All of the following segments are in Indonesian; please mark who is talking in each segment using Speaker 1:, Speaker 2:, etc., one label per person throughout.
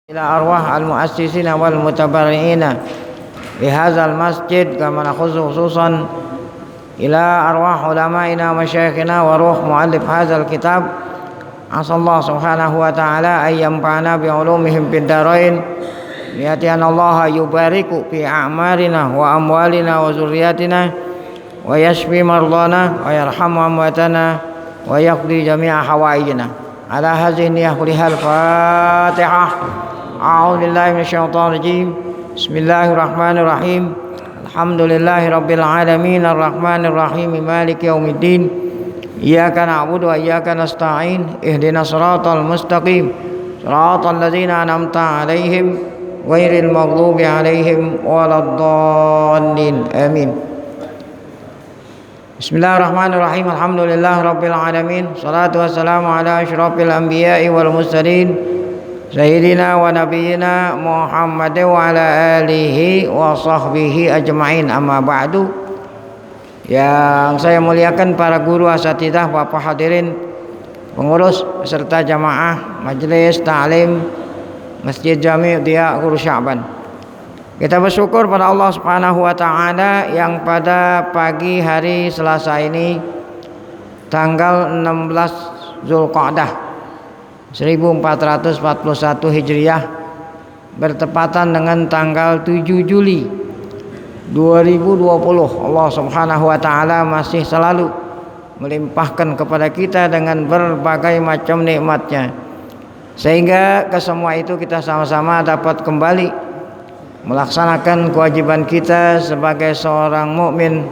Speaker 1: إلى أرواح المؤسسين والمتبرعين لهذا المسجد، كما نخص خصوصا إلى أرواح علمائنا ومشايخنا وروح مؤلف هذا الكتاب. عسى الله سبحانه وتعالى أن ينفعنا بعلومهم في الدارين، لأن الله يبارك في أعمارنا وأموالنا وذرياتنا، ويشفي مرضانا ويرحم أمواتنا ويقضي جميع حوائجنا. على هذه النية كلها الفاتحة. أعوذ بالله من الشيطان الرجيم. بسم الله الرحمن الرحيم. الحمد لله رب العالمين الرحمن الرحيم مالك يوم الدين. إياك نعبد وإياك نستعين. اهدنا الصراط المستقيم صراط الذين أنعمت عليهم غير المغضوب عليهم ولا الضالين. آمين. Bismillahirrahmanirrahim. Alhamdulillah Rabbil Alamin. Salatu wassalamu ala asyrafil anbiya'i wal mursalin Sayyidina wa nabiyyina Muhammad wa ala alihi wa sahbihi ajma'in. Amma ba'du. Yang saya muliakan para guru, asatidzah, bapak hadirin, pengurus serta jamaah majelis ta'lim Masjid Jami' Diya Guru Sya'ban. Kita bersyukur pada Allah Subhanahu wa taala yang pada pagi hari Selasa ini tanggal 16 Zulqa'dah 1441 Hijriah bertepatan dengan tanggal 7 Juli 2020. Allah Subhanahu wa taala masih selalu melimpahkan kepada kita dengan berbagai macam nikmat-Nya, sehingga ke semua itu kita sama-sama dapat kembali melaksanakan kewajiban kita sebagai seorang mukmin,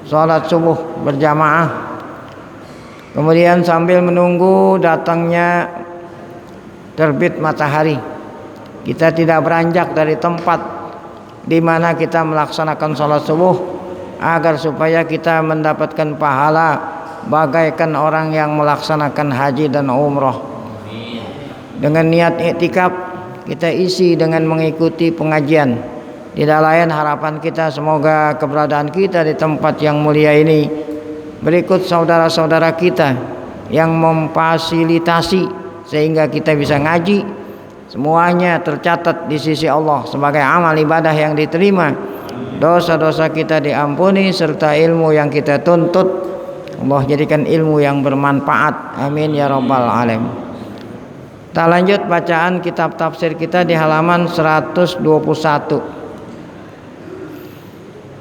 Speaker 1: sholat subuh berjamaah, kemudian sambil menunggu datangnya terbit matahari, kita tidak beranjak dari tempat di mana kita melaksanakan sholat subuh, agar supaya kita mendapatkan pahala bagaikan orang yang melaksanakan haji dan umrah. Dengan niat iktikaf kita isi dengan mengikuti pengajian. Tidak lain harapan kita semoga keberadaan kita di tempat yang mulia ini berikut saudara-saudara kita yang memfasilitasi sehingga kita bisa ngaji, semuanya tercatat di sisi Allah sebagai amal ibadah yang diterima, dosa-dosa kita diampuni, serta ilmu yang kita tuntut Allah jadikan ilmu yang bermanfaat. Amin ya rabbal alamin. Kita lanjut bacaan kitab tafsir kita di halaman 121.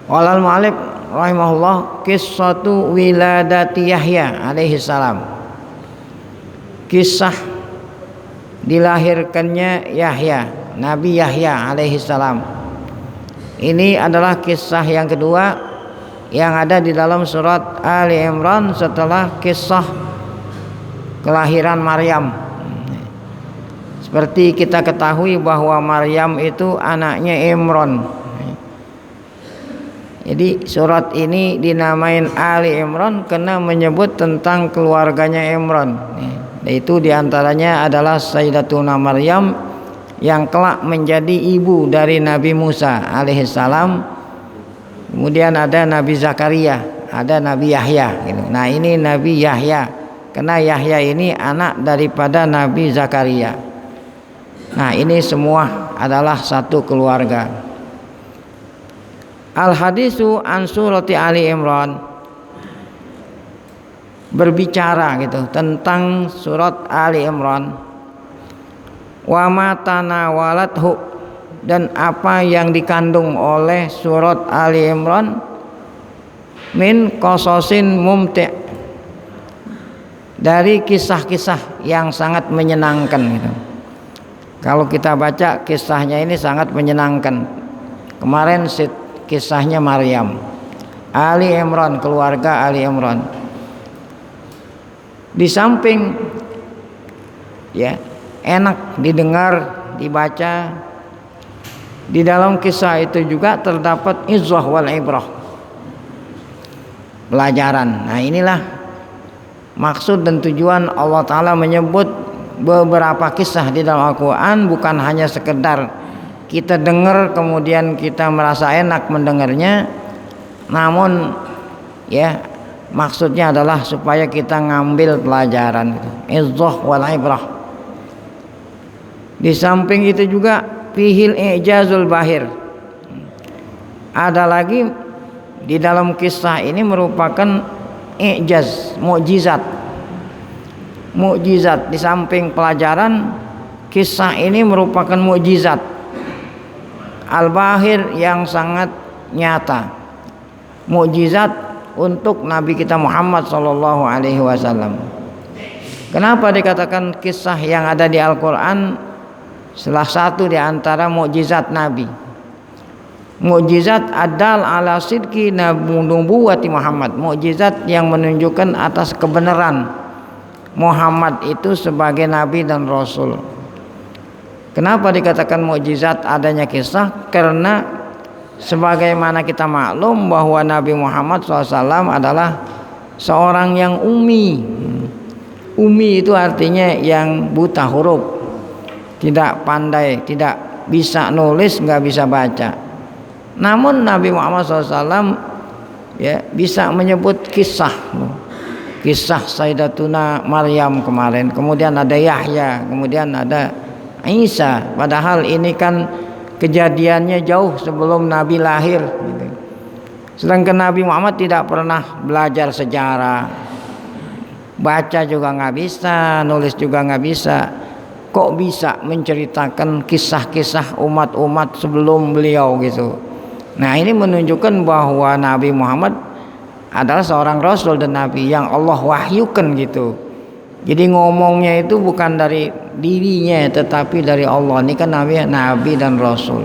Speaker 1: Walal mu'alif rahimahullah, qissatu wiladati Yahya alaihi salam. Kisah dilahirkannya Yahya, Nabi Yahya alaihi salam. Ini adalah kisah yang kedua yang ada di dalam surat Ali Imran setelah kisah kelahiran Maryam. Seperti kita ketahui bahwa Maryam itu anaknya Imran. Jadi surat ini dinamain Ali Imran karena menyebut tentang keluarganya Imran. Itu diantaranya adalah Sayyidatuna Maryam yang kelak menjadi ibu dari Nabi Musa alaihissalam. Kemudian ada Nabi Zakaria, ada Nabi Yahya. Nah ini Nabi Yahya karena Yahya ini anak daripada Nabi Zakaria. Nah ini semua adalah satu keluarga. Al-hadisu an surati Ali Imran, berbicara gitu tentang surat Ali Imran. Wa ma tanawalathu, dan apa yang dikandung oleh surat Ali Imran min qasasin mumti', dari kisah-kisah yang sangat menyenangkan gitu. Kalau kita baca kisahnya ini sangat menyenangkan. Kemarin kisahnya Maryam, Ali Imran, keluarga Ali Imran. Di samping ya enak didengar, dibaca, di dalam kisah itu juga terdapat izzah wal ibrah, pelajaran. Nah inilah maksud dan tujuan Allah Ta'ala menyebut beberapa kisah di dalam Al-Quran, bukan hanya sekedar kita dengar kemudian kita merasa enak mendengarnya, namun ya maksudnya adalah supaya kita ngambil pelajaran. Izzah wal ibrah. Di samping itu juga fihil i'jazul bahir. Ada lagi di dalam kisah ini merupakan i'jaz, mukjizat. Mukjizat di samping pelajaran, kisah ini merupakan mukjizat al-bahir yang sangat nyata. Mukjizat untuk Nabi kita Muhammad sallallahu alaihi wasallam. Kenapa dikatakan kisah yang ada di Al-Qur'an salah satu di antara mukjizat Nabi? Mukjizat adal ala sidqi nubuwwati Muhammad. Mukjizat yang menunjukkan atas kebenaran Muhammad itu sebagai nabi dan rasul. Kenapa dikatakan mukjizat adanya kisah? Karena sebagaimana kita maklum bahwa Nabi Muhammad SAW adalah seorang yang ummi. Ummi itu artinya yang buta huruf, tidak pandai, tidak bisa nulis, nggak bisa baca. Namun Nabi Muhammad SAW ya bisa menyebut kisah Sayyidatuna Maryam kemarin, kemudian ada Yahya, kemudian ada Isa. Padahal ini kan kejadiannya jauh sebelum Nabi lahir. Sedangkan Nabi Muhammad tidak pernah belajar sejarah, baca juga nggak bisa, nulis juga nggak bisa. Kok bisa menceritakan kisah-kisah umat-umat sebelum beliau gitu? Nah, ini menunjukkan bahwa Nabi Muhammad adalah seorang rasul dan nabi yang Allah wahyukan gitu. Jadi ngomongnya itu bukan dari dirinya tetapi dari Allah. Ini kan nabi dan rasul.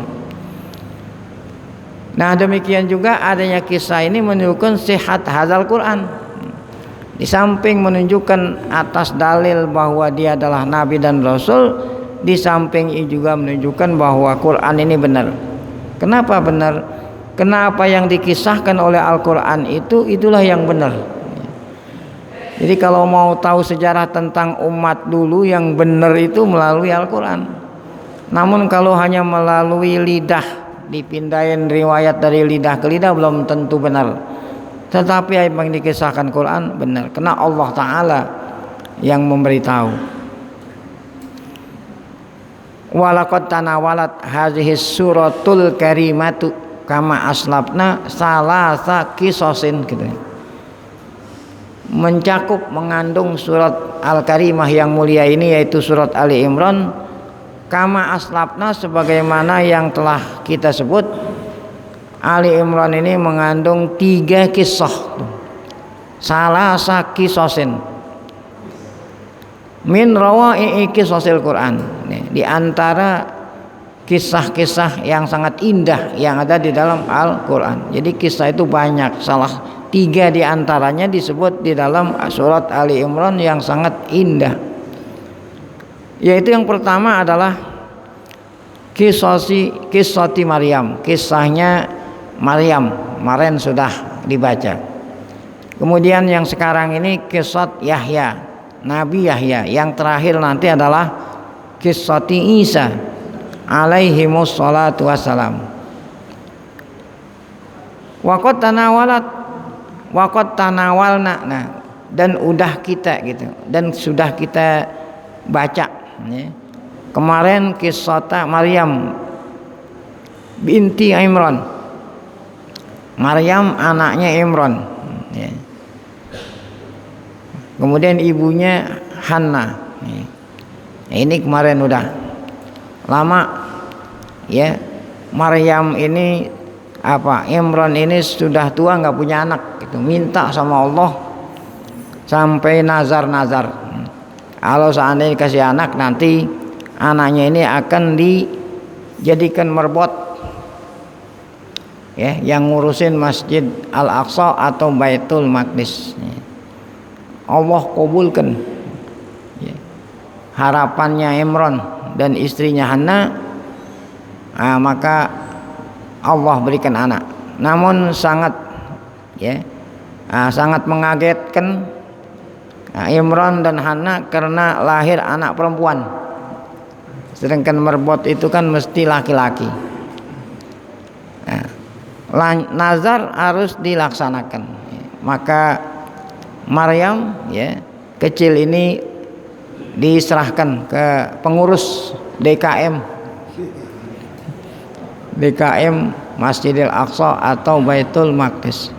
Speaker 1: Nah, demikian juga adanya kisah ini menunjukkan sihhat hadzal Quran. Di samping menunjukkan atas dalil bahwa dia adalah nabi dan rasul, di samping ini juga menunjukkan bahwa Quran ini benar. Kenapa benar? Karena apa yang dikisahkan oleh Al-Quran itulah yang benar. Jadi kalau mau tahu sejarah tentang umat dulu, yang benar itu melalui Al-Quran. Namun kalau hanya melalui lidah, dipindahin riwayat dari lidah ke lidah, belum tentu benar. Tetapi apa yang dikisahkan Quran benar, karena Allah Ta'ala yang memberitahu. Walaqad tanawalat hadhihi suratul karimatu kama aslabna salasa kisosin gitu. Mencakup, mengandung surat Al-Karimah yang mulia ini, yaitu surat Ali Imran. Kama aslabna, sebagaimana yang telah kita sebut, Ali Imran ini mengandung 3 kisah. Salasa kisosin min rawai'i kisosil Quran. Di antara kisah-kisah yang sangat indah yang ada di dalam Al-Quran. Jadi kisah itu banyak, salah 3 di antaranya disebut di dalam surat Ali Imran yang sangat indah. Yaitu yang pertama adalah kisati Maryam, kisahnya Maryam, kemarin sudah dibaca. Kemudian yang sekarang ini kisat Yahya, Nabi Yahya. Yang terakhir nanti adalah kisati Isa alaihimus salatu wassalam. Waqad tanawalna, nah, dan udah kita gitu, dan sudah kita baca ya. Kemarin kisah Maryam binti Imran, Maryam anaknya Imran ya. Kemudian ibunya Hanna ya. Ini kemarin udah lama ya. Maryam ini Imran ini sudah tua, nggak punya anak gitu. Minta sama Allah sampai nazar. Kalau seandainya dikasih anak, nanti anaknya ini akan dijadikan merbot ya, yang ngurusin Masjid Al-Aqsa atau Baitul Maqdis ya. Allah kabulkan ya harapannya Imran dan istrinya Hanna, maka Allah berikan anak. Namun sangat mengagetkan Imran dan Hanna karena lahir anak perempuan, sedangkan merbot itu kan mesti laki-laki. Nazar harus dilaksanakan. Maka Maryam ya kecil ini diserahkan ke pengurus DKM. DKM Masjidil Aqsa atau Baitul Maqdis.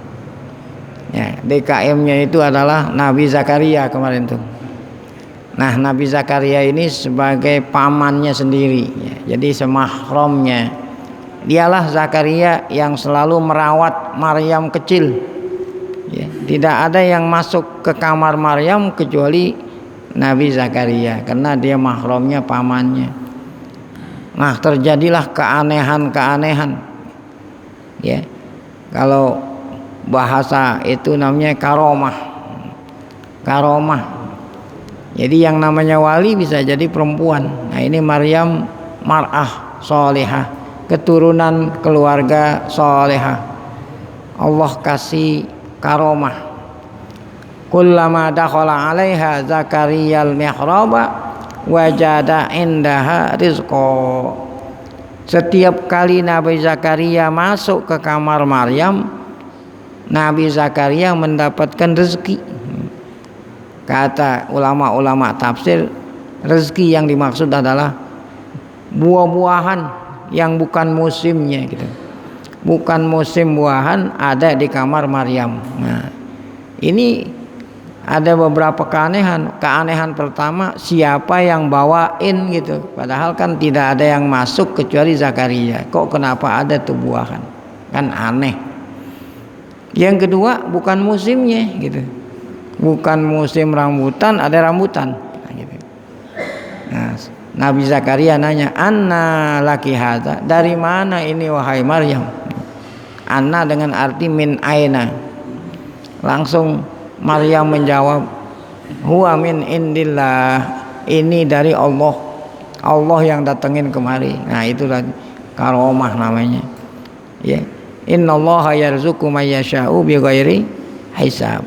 Speaker 1: Ya, DKM-nya itu adalah Nabi Zakaria kemarin tuh. Nah, Nabi Zakaria ini sebagai pamannya sendiri, ya, jadi semahramnya. Dialah Zakaria yang selalu merawat Maryam kecil. Ya, tidak ada yang masuk ke kamar Maryam kecuali Nabi Zakaria karena dia mahramnya pamannya. Nah, terjadilah keanehan-keanehan. Ya. Kalau bahasa itu namanya karomah. Karomah. Jadi yang namanya wali bisa jadi perempuan. Nah, ini Maryam mar'ah solehah, keturunan keluarga solehah. Allah kasih karomah. Kullama dakhala 'alaiha Zakariyal mihraba wajada indaha rizqa. Setiap kali Nabi Zakaria masuk ke kamar Maryam, Nabi Zakaria mendapatkan rezeki. Kata ulama-ulama tafsir, rezeki yang dimaksud adalah buah-buahan yang bukan musimnya gitu. Bukan musim buahan ada di kamar Maryam. Nah, ini ada beberapa keanehan. Keanehan pertama, siapa yang bawain gitu. Padahal kan tidak ada yang masuk kecuali Zakaria. Kok kenapa ada tuh buahan? Kan aneh. Yang kedua, bukan musimnya gitu. Bukan musim rambutan, ada rambutan. Nah, gitu. Nah, Nabi Zakaria nanya, "Anna laki hadza?" Dari mana ini wahai Maryam? Anna dengan arti min aina. Langsung Maryam menjawab, "Huwa min indillah." Ini dari Allah. Allah yang datengin kemari. Nah, itulah karomah namanya. Ya. Innallaha yarzuqu may yasha'u bighairi hisab.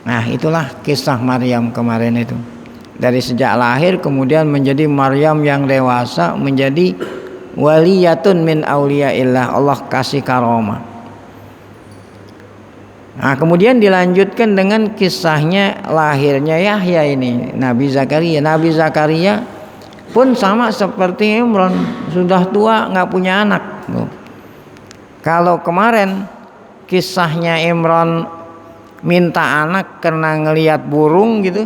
Speaker 1: Nah, itulah kisah Maryam kemarin itu. Dari sejak lahir kemudian menjadi Maryam yang dewasa, menjadi waliyatun min auliyaillah. Allah kasih karomah. Nah, kemudian dilanjutkan dengan kisahnya lahirnya Yahya ini, Nabi Zakaria. Nabi Zakaria pun sama seperti Imran, sudah tua nggak punya anak. Kalau kemarin kisahnya Imran minta anak karena ngelihat burung gitu,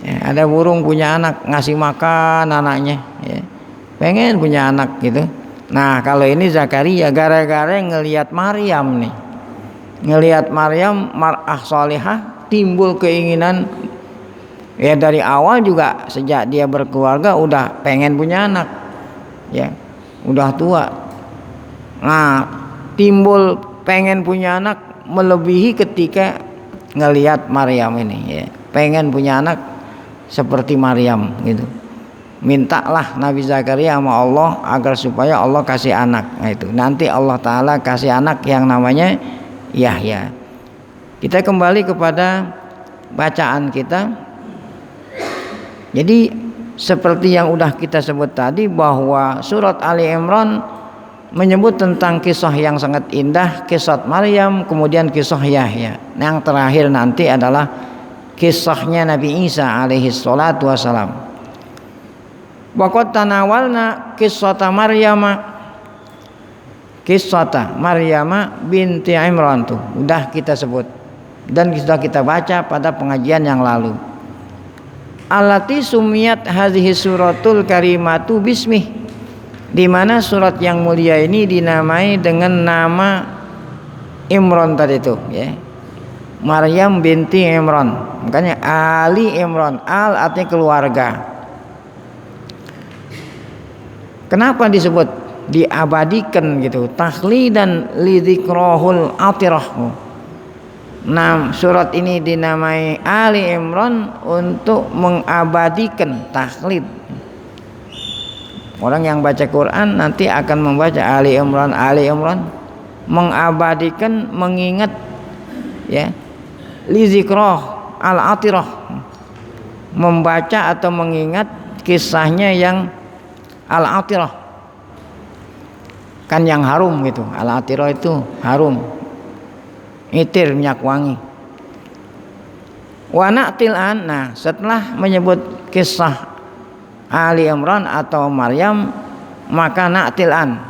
Speaker 1: ya, ada burung punya anak, ngasih makan anaknya, ya, pengen punya anak gitu. Nah, kalau ini Zakaria gara-gara ngelihat Maryam nih, ngelihat Maryam mar'ah solihah, timbul keinginan. Ya, dari awal juga sejak dia berkeluarga udah pengen punya anak, ya, udah tua. Nah, timbul pengen punya anak melebihi ketika ngelihat Maryam ini, ya, pengen punya anak seperti Maryam gitu. Mintalah Nabi Zakaria sama Allah agar supaya Allah kasih anak. Nah, itu nanti Allah Ta'ala kasih anak yang namanya Yahya. Kita kembali kepada bacaan kita. Jadi seperti yang udah kita sebut tadi, bahwa surat Ali Imran menyebut tentang kisah yang sangat indah, kisah Maryam, kemudian kisah Yahya. Yang terakhir nanti adalah kisahnya Nabi Isa alaihi salatu wassalam. Waqad tanawalna qissata Maryam binti Imran tuh udah kita sebut dan sudah kita baca pada pengajian yang lalu. Allati sumiyat hadhihi suratul karimatu bismih, di mana surat yang mulia ini dinamai dengan nama Imran tadi itu, ya. Maryam binti Imran. Makanya Ali Imran, al artinya keluarga. Kenapa disebut diabadikan gitu? Takhlidan lidzikrahul atirah. Nah, surat ini dinamai Ali Imran untuk mengabadikan, takhlid. Orang yang baca Quran nanti akan membaca Ali Imran, mengabadikan, mengingat, ya, lizikrah al-atirah, membaca atau mengingat kisahnya yang al-atirah, kan yang harum gitu. Al-atirah itu harum, itir, minyak wangi. Wa na'til an. Nah, setelah menyebut kisah Ali Imran atau Maryam, maka na'tilan,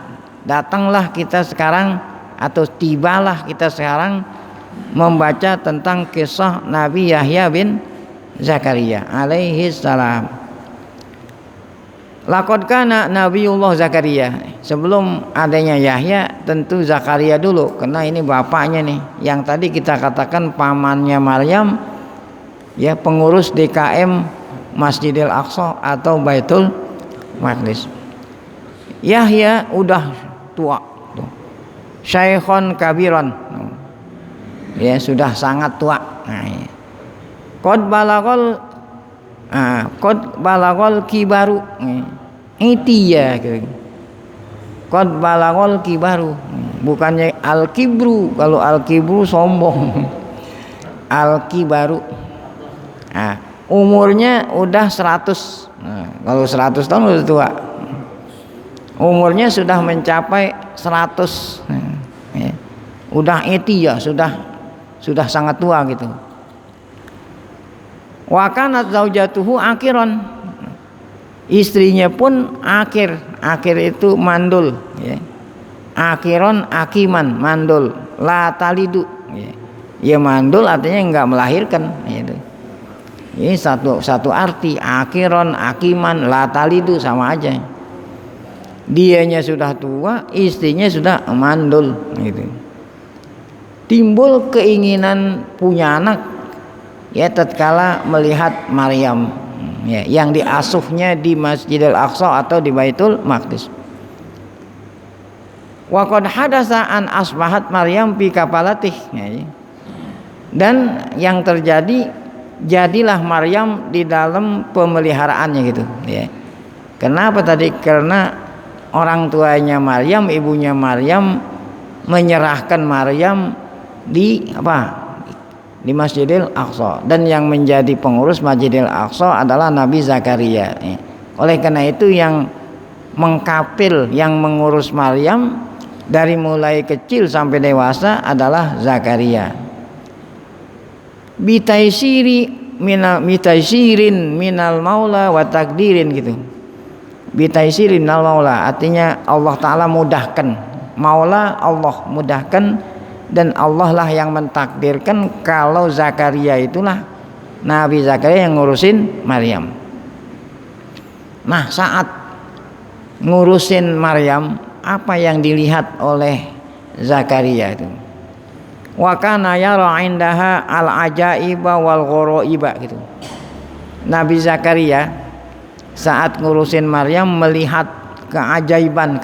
Speaker 1: datanglah kita sekarang atau tibalah kita sekarang membaca tentang kisah Nabi Yahya bin Zakaria alaihi salam. Laqad kana Nabiullah Zakaria, sebelum adanya Yahya tentu Zakaria dulu, karena ini bapaknya nih, yang tadi kita katakan pamannya Maryam, ya, pengurus DKM Masjidil Aqsa atau Baitul Maqdis. Yahya udah tua, Syaikhon kabiron, ya, sudah sangat tua. Nah, ya. Qad balagol kibaru, itiya gitu. Qad balagol kibaru, bukannya al kibru, kalau al kibru sombong. Al kibaru, nah, umurnya udah 100. Nah, kalau 100 tahun udah tua, umurnya sudah mencapai 100. Nah, ya. Udah itiya, sudah sangat tua gitu. Wa kanat zaujatuhu akhiron, istrinya pun akhir itu mandul, ya. Akhiron akiman, mandul, la talidu, ya. Ya, mandul artinya enggak melahirkan, gitu. Ini satu arti, akhiron akiman la talidu sama aja. Dianya sudah tua, istrinya sudah mandul, gitu. Timbul keinginan punya anak, ya, tatkala melihat Maryam, ya, yang diasuhnya di Masjidil Aqsa atau di Baitul Maqdis. Wa qad hadasa an asbahat Maryam fi kafalatih, ya. Dan yang terjadi, jadilah Maryam di dalam pemeliharaannya gitu, ya. Kenapa tadi? Karena orang tuanya Maryam, ibunya Maryam menyerahkan Maryam di Masjidil Aqsa, dan yang menjadi pengurus Masjidil Aqsa adalah Nabi Zakaria. Oleh karena itu yang mengkapil, yang mengurus Maryam dari mulai kecil sampai dewasa adalah Zakaria. Bitaisirin minal maula wa takdirin gitu. Bitaisirin minal maula artinya Allah Ta'ala mudahkan. Maula Allah mudahkan, dan Allah lah yang mentakdirkan kalau Zakaria itulah, Nabi Zakaria yang ngurusin Maryam. Nah, saat ngurusin Maryam, apa yang dilihat oleh Zakaria itu? Wa kana yara indaha al-ajaiba wal ghoraiba gitu. Nabi Zakaria saat ngurusin Maryam melihat keajaiban,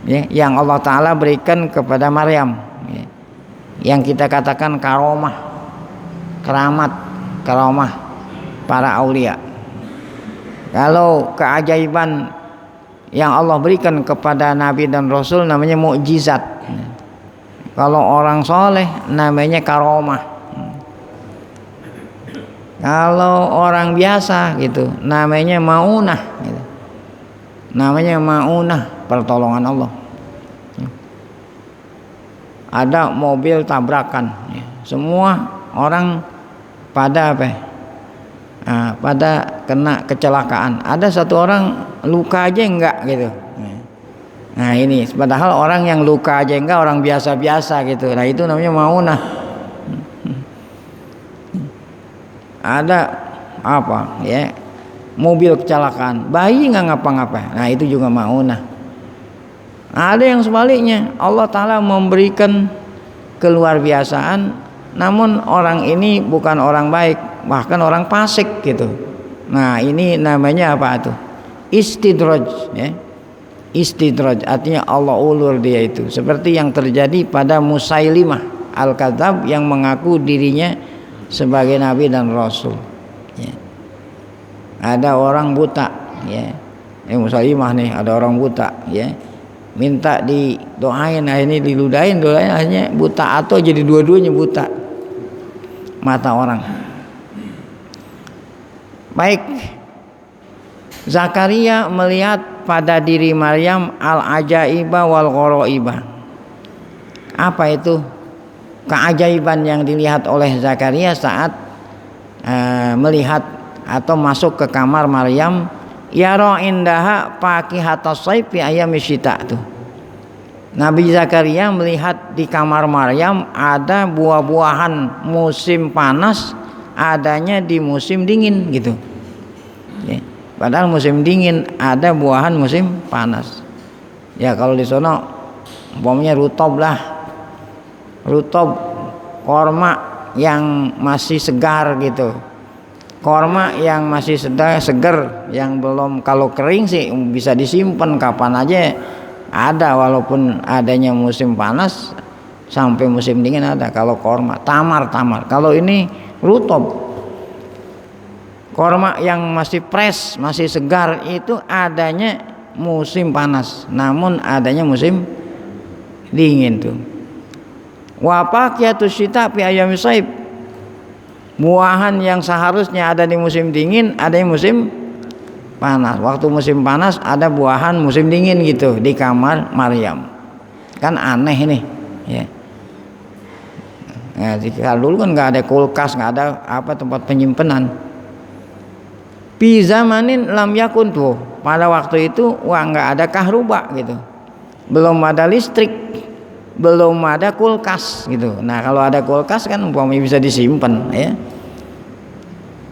Speaker 1: ya, yang Allah Ta'ala berikan kepada Maryam, ya, yang kita katakan karomah, karamah para aulia. Kalau keajaiban yang Allah berikan kepada Nabi dan Rasul namanya mukjizat. Kalau orang soleh namanya karomah. Kalau orang biasa gitu namanya maunah gitu. Namanya maunah, pertolongan Allah. Ada mobil tabrakan, semua orang pada pada kena kecelakaan. Ada satu orang luka aja enggak gitu. Nah, ini padahal orang yang luka aja enggak, orang biasa-biasa gitu. Nah, itu namanya maunah. Ada ya, mobil kecelakaan, bayi nggak ngapa-ngapa, nah itu juga maunah. Ada yang sebaliknya, Allah Ta'ala memberikan keluar biasaan, namun orang ini bukan orang baik, bahkan orang fasik gitu. Nah, ini namanya apa tuh? Istidraj, ya. Istidraj artinya Allah ulur dia itu, seperti yang terjadi pada Musailimah Al-Kadzab yang mengaku dirinya sebagai nabi dan rasul, ya. Ada orang buta, ya, Musailimah nih, ada orang buta, ya, minta didoain, nah ini diludahin hanya buta atau jadi dua-duanya buta mata orang. Baik, Zakaria melihat pada diri Maryam al-ajaiba wal ghoraiba. Apa itu keajaiban yang dilihat oleh Zakaria saat melihat atau masuk ke kamar Maryam, yara indaha faqihatas sayf fi ayami syita tuh. Nabi Zakaria melihat di kamar Maryam ada buah-buahan musim panas adanya di musim dingin gitu. Ya, padahal musim dingin ada buahan musim panas. Ya kalau di sono umpamanya rutob lah, rutob korma yang masih segar gitu. Korma yang masih segar, yang belum, kalau kering sih bisa disimpan kapan aja ada, walaupun adanya musim panas sampai musim dingin ada. Kalau korma, tamar. Kalau ini rutob, korma yang masih fresh, masih segar itu adanya musim panas, namun adanya musim dingin tuh. Wa faqihatus syita fi ayami sayf, buahan yang seharusnya ada di musim dingin ada di musim panas. Waktu musim panas ada buahan musim dingin gitu di kamar Maryam. Kan aneh nih ya. Nah, jika dulu kan nggak ada kulkas, nggak ada apa tempat penyimpanan. Fi zamanin lam yakun tuh, pada waktu itu nggak ada kahruba gitu, belum ada listrik, belum ada kulkas gitu. Nah kalau ada kulkas kan umpamanya bisa disimpan ya.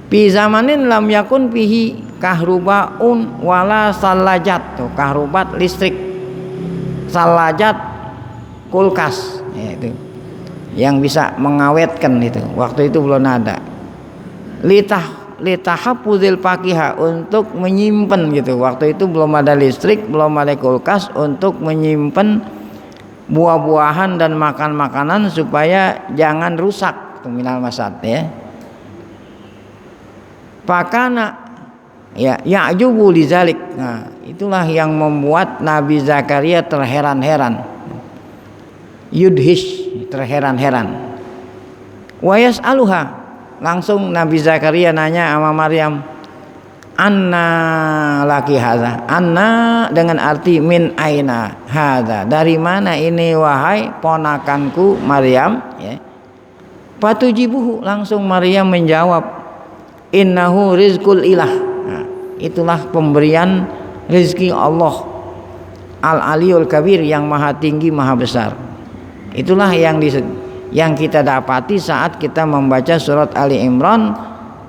Speaker 1: Fi zamanin lam yakun fihi kahrubaun wala salajat tuh, kahrubat listrik, salajat kulkas ya, itu yang bisa mengawetkan itu. Waktu itu belum ada. Litahafuzil faqiha, untuk menyimpan gitu. Waktu itu belum ada listrik, belum ada kulkas, untuk menyimpan buah-buahan dan makan-makanan supaya jangan rusak minal masad ya. Pakana ya ya'jubu lizalik. Nah, itulah yang membuat Nabi Zakaria terheran-heran. Yudhish, terheran-heran. Wa yas'aluha, langsung Nabi Zakaria nanya sama Maryam, anna laki hadza. Anna dengan arti min aina hadza, dari mana ini wahai ponakanku Maryam ya. Fatujibuhu, langsung Maryam menjawab, innahu rizqul ilah. Nah, itulah pemberian rezeki Allah al aliyul kabir, yang maha tinggi maha besar. Itulah yang kita dapati saat kita membaca surat Ali Imran,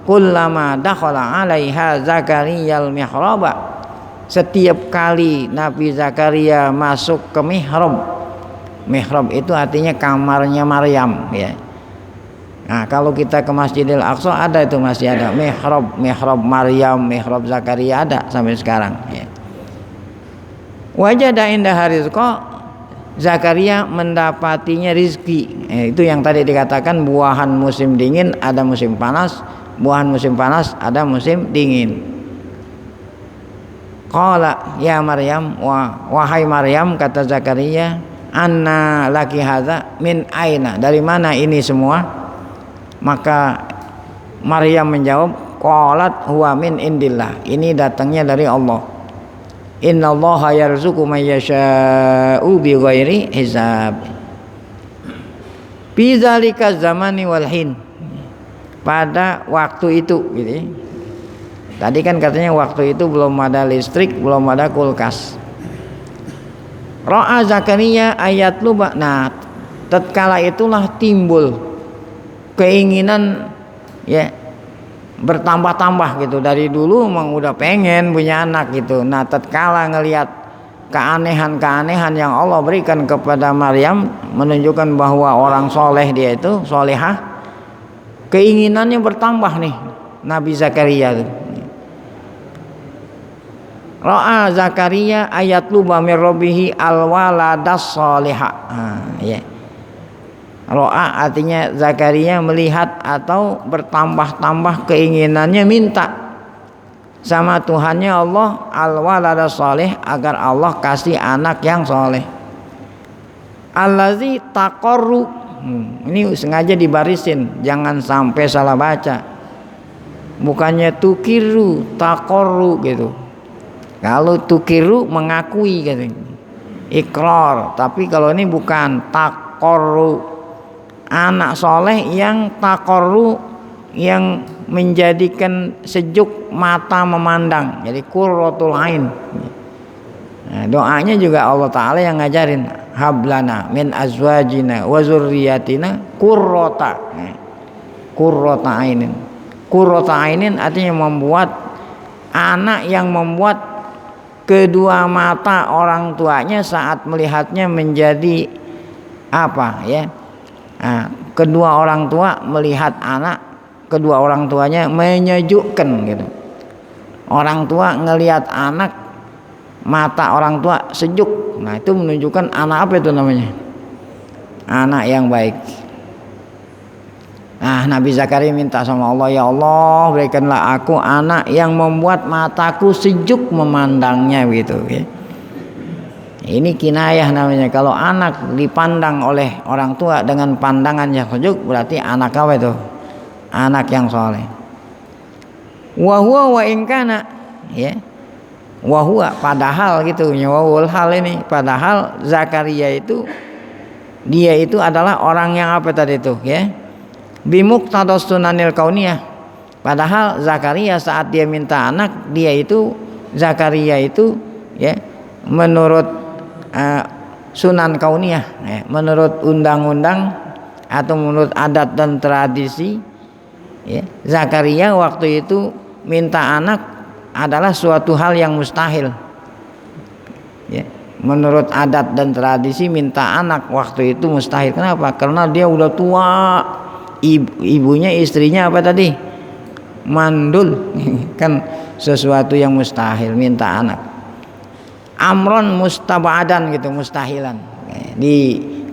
Speaker 1: kullama dakhala 'alaiha zakariyal mihraba. Setiap kali Nabi Zakaria masuk ke mihrab. Mihrab itu artinya kamarnya Maryam ya. Nah, kalau kita ke Masjidil Aqsa ada, itu masih ada mihrab Maryam, mihrab Zakaria ada sampai sekarang ya. Wajada indaha rizqa, Zakaria mendapatinya rizki. Itu yang tadi dikatakan buahan musim dingin ada musim panas, buahan musim panas ada musim dingin. Qala ya Maryam, wahai Maryam, kata Zakaria, anna laki hadza min aina, dari mana ini semua? Maka Maryam menjawab, qalat huwa min indillah, ini datangnya dari Allah. Innallaha yarzuqu may yasha'u bighairi hisab. Fi dzalika zamani wal hin, pada waktu itu gitu ya. Tadi kan katanya waktu itu belum ada listrik, belum ada kulkas. Ra'a Zakaria ayat luba. Nah, tatkala itulah timbul keinginan ya bertambah-tambah gitu. Dari dulu emang udah pengen punya anak gitu. Nah, tatkala ngelihat keanehan-keanehan yang Allah berikan kepada Maryam, menunjukkan bahwa orang soleh dia itu, solehah, keinginannya bertambah nih Nabi Zakaria itu. Ra'a Zakaria ayatluba min rabbihi alwaladas solihah. Ya. Ra'a artinya Zakaria melihat atau bertambah-tambah keinginannya, minta sama Tuhannya Allah alwaladas solih, agar Allah kasih anak yang soleh. Allazi taqarru. Ini sengaja dibarisin, jangan sampai salah baca. Bukannya tukiru, taqarru gitu. Kalau tukiru mengakui gitu, ikrar. Tapi kalau ini bukan, taqarru, anak soleh yang taqarru, yang menjadikan sejuk mata memandang, jadi qurratul ain. Nah, doanya juga Allah Ta'ala yang ngajarin, hablana min azwajina wa zurriyatina qurrata ainin. Qurrata ainin artinya membuat anak yang membuat kedua mata orang tuanya saat melihatnya menjadi apa ya? Nah, kedua orang tua melihat anak, kedua orang tuanya menyejukkan gitu. Orang tua ngelihat anak, mata orang tua sejuk. Nah, itu menunjukkan anak apa itu namanya? Anak yang baik. Nah, Nabi Zakaria minta sama Allah, ya Allah berikanlah aku anak yang membuat mataku sejuk memandangnya gitu ya. Ini kinayah namanya. Kalau anak dipandang oleh orang tua dengan pandangan yang sejuk, berarti anak apa itu? Anak yang soleh. Wa huwa wa in kana ya. Wa huwa padahal gitu, wawul hal ini, padahal Zakaria itu dia itu adalah orang yang apa tadi itu ya? Bimuqtadas sunanil kauniyah. Padahal Zakaria saat dia minta anak, dia itu Zakaria itu ya menurut sunan kauniyah ya, menurut undang-undang atau menurut adat dan tradisi ya, Zakaria waktu itu minta anak adalah suatu hal yang mustahil ya. Menurut adat dan tradisi minta anak waktu itu mustahil. Kenapa? Karena dia udah tua, ibunya istrinya apa tadi? Mandul kan sesuatu yang mustahil minta anak. Amron mustabadan gitu, mustahilan.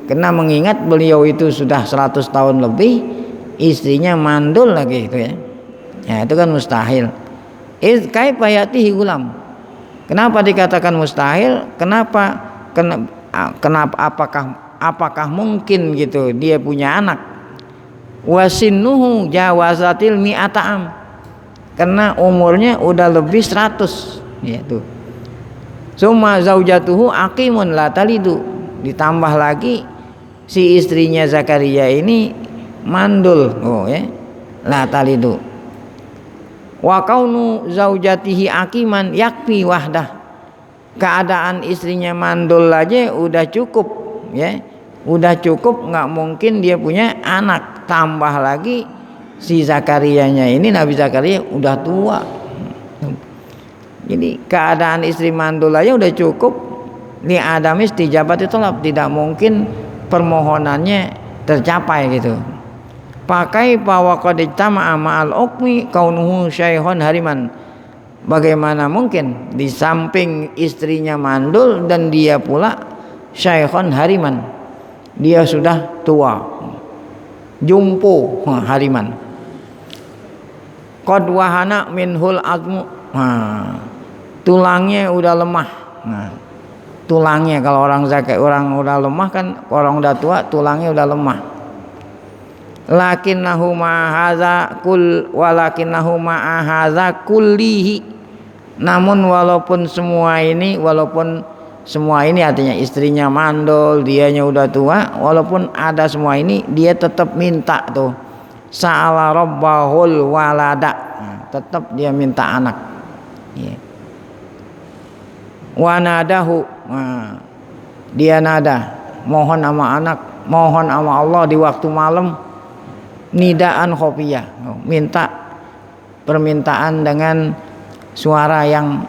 Speaker 1: Kena mengingat beliau itu sudah 100 tahun lebih, istrinya mandul lagi gitu ya. Ya itu kan mustahil. Kaifa yatihi gulam. Kenapa dikatakan mustahil? Kenapa apakah mungkin gitu dia punya anak? Wasinnuhu jawazatil mi'ata'am. Karena umurnya udah lebih 100 ya tuh. Summa zaujatuhu aqimun la talidu. Ditambah lagi si istrinya Zakaria ini mandul, ya, la talidu. Wa kaunu zaujatihi aqiman yakfi wahdah. Keadaan istrinya mandul aja udah cukup, ya. Udah cukup, nggak mungkin dia punya anak. Tambah lagi si Zakarianya ini, Nabi Zakaria udah tua. Jadi keadaan istri mandul aja udah cukup, li adamis dijabat ditolak, tidak mungkin permohonannya tercapai gitu. Pakai bahwa qadijtama'a ma'al ukmi kaunuhu syaihun hariman. Bagaimana mungkin di samping istrinya mandul dan dia pula syaihun hariman, dia sudah tua, jumpo hariman. Qad wahana minhul azmu. Tulangnya udah lemah. Tulangnya kalau orang udah lemah kan, orang udah tua tulangnya udah lemah. Lakinnahu ma'ahaza walakinnahu ma'ahaza kullihi. Namun walaupun semua ini artinya istrinya mandul, dianya udah tua, walaupun ada semua ini dia tetap minta tuh. Sa'ala rabbahul walada. Tetap dia minta anak. Ya. Wa nadahu, dia nada mohon sama anak, mohon sama Allah di waktu malam, nidaan khofiyah, minta permintaan dengan suara yang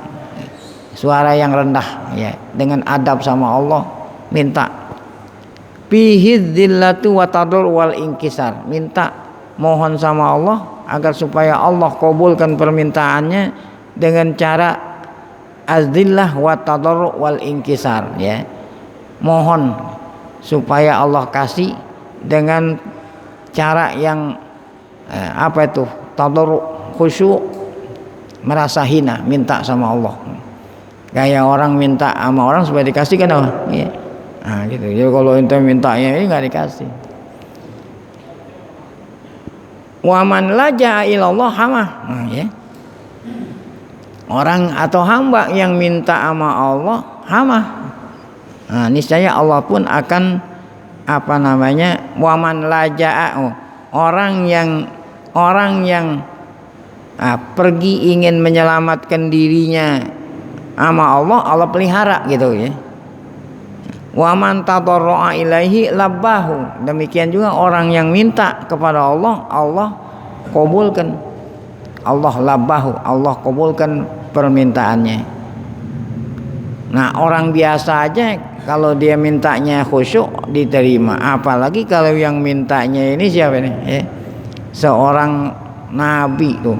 Speaker 1: rendah ya, dengan adab sama Allah, minta bihidzillatu wa tadur wal inkisar, minta mohon sama Allah agar supaya Allah kabulkan permintaannya dengan cara azillah wa tadarru wal inkisar ya. Mohon supaya Allah kasih dengan cara yang apa itu? Tadarru, khusyuk, merasa hina, minta sama Allah. Kayak orang minta sama orang supaya dikasih kan apa? Ya. Nah, gitu. Jadi kalau ente mintanya ini enggak dikasih. Wa man laja'a ilallah hamah. Nah, ya. Orang atau hamba yang minta sama Allah hamah, nah, niscaya Allah pun akan waman laja'a, orang yang pergi ingin menyelamatkan dirinya sama Allah, Allah pelihara gitu ya. Wa man tadarraa ilaihi labbahu. Demikian juga orang yang minta kepada Allah, Allah kabulkan. Allah labbahu, Allah kabulkan permintaannya. Nah, orang biasa aja kalau dia mintanya khusyuk diterima, apalagi kalau yang mintanya ini siapa nih? Ya. Seorang nabi tuh.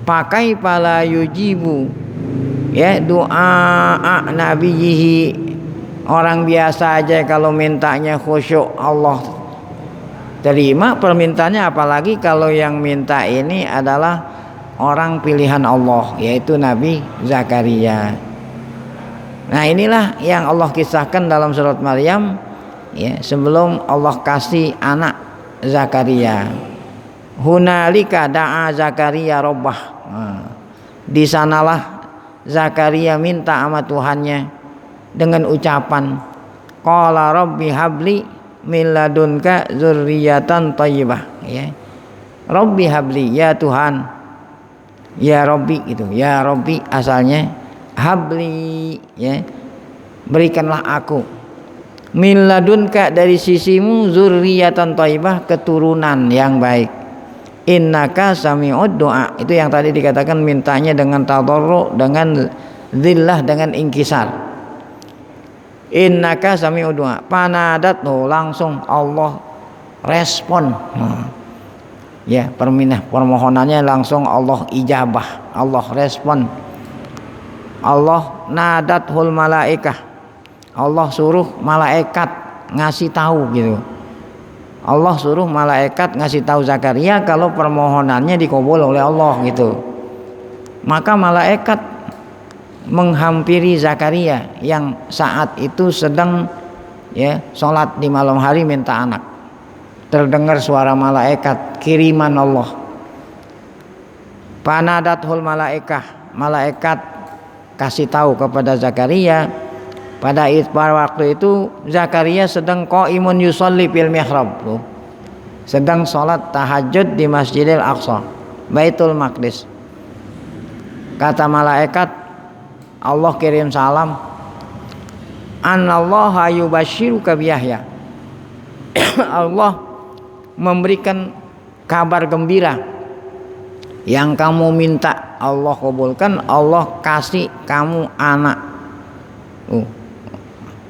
Speaker 1: Pakai pala yujibu ya doa nabiyihi. Orang biasa aja kalau mintanya khusyuk Allah terima permintaannya, apalagi kalau yang minta ini adalah orang pilihan Allah, yaitu Nabi Zakaria. Nah, inilah yang Allah kisahkan dalam surat Maryam ya, sebelum Allah kasih anak Zakaria. Hunalika da'a Zakaria rabbah. Di sanalah Zakaria minta sama Tuhannya dengan ucapan qala rabbi habli min ladunka dzurriyyatan thayyibah ya. Rabbi habli, ya Tuhan, ya Rabbi gitu. Ya Rabbi asalnya habli ya. Berikanlah aku min ladunka dari sisimu dzurriyyatan thayyibah, keturunan yang baik. Innaka sami'ud doa. Itu yang tadi dikatakan mintanya dengan tadarru, dengan zillah, dengan inkisar. Innaka sami'ud doa. Panadat langsung Allah respon. Ya, permohonannya langsung Allah ijabah, Allah respon. Allah nadathul malaikah. Allah suruh malaikat ngasih tahu gitu. Allah suruh malaikat ngasih tahu Zakaria kalau permohonannya dikabul oleh Allah gitu. Maka malaikat menghampiri Zakaria yang saat itu sedang ya sholat di malam hari minta anak. Terdengar suara malaikat kiriman Allah. Panadathul malaikah, malaikat kasih tahu kepada Zakaria. Pada waktu itu Zakaria sedang qaimun yusolli fil mihrab, sedang sholat tahajud di Masjidil Aqsa, Baitul Maqdis. Kata malaikat, Allah kirim salam, Anallaha yubashiruka biyahya. Allah memberikan kabar gembira yang kamu minta Allah kabulkan, Allah kasih kamu anak.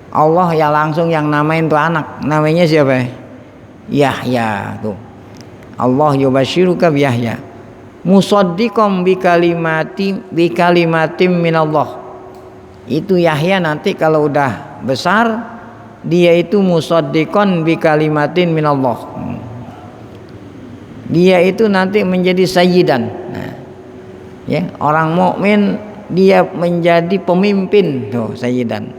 Speaker 1: Allah ya langsung yang namain tuh anak, namanya siapa? Yahya tuh. Allah yubashiruka biyahya musaddiqam bikalimatim minallah. Itu Yahya nanti kalau udah besar dia itu musaddiqan bikalimatin minallah. Dia itu nanti menjadi sayyidan. Nah, ya, orang mukmin dia menjadi pemimpin tuh, sayyidan.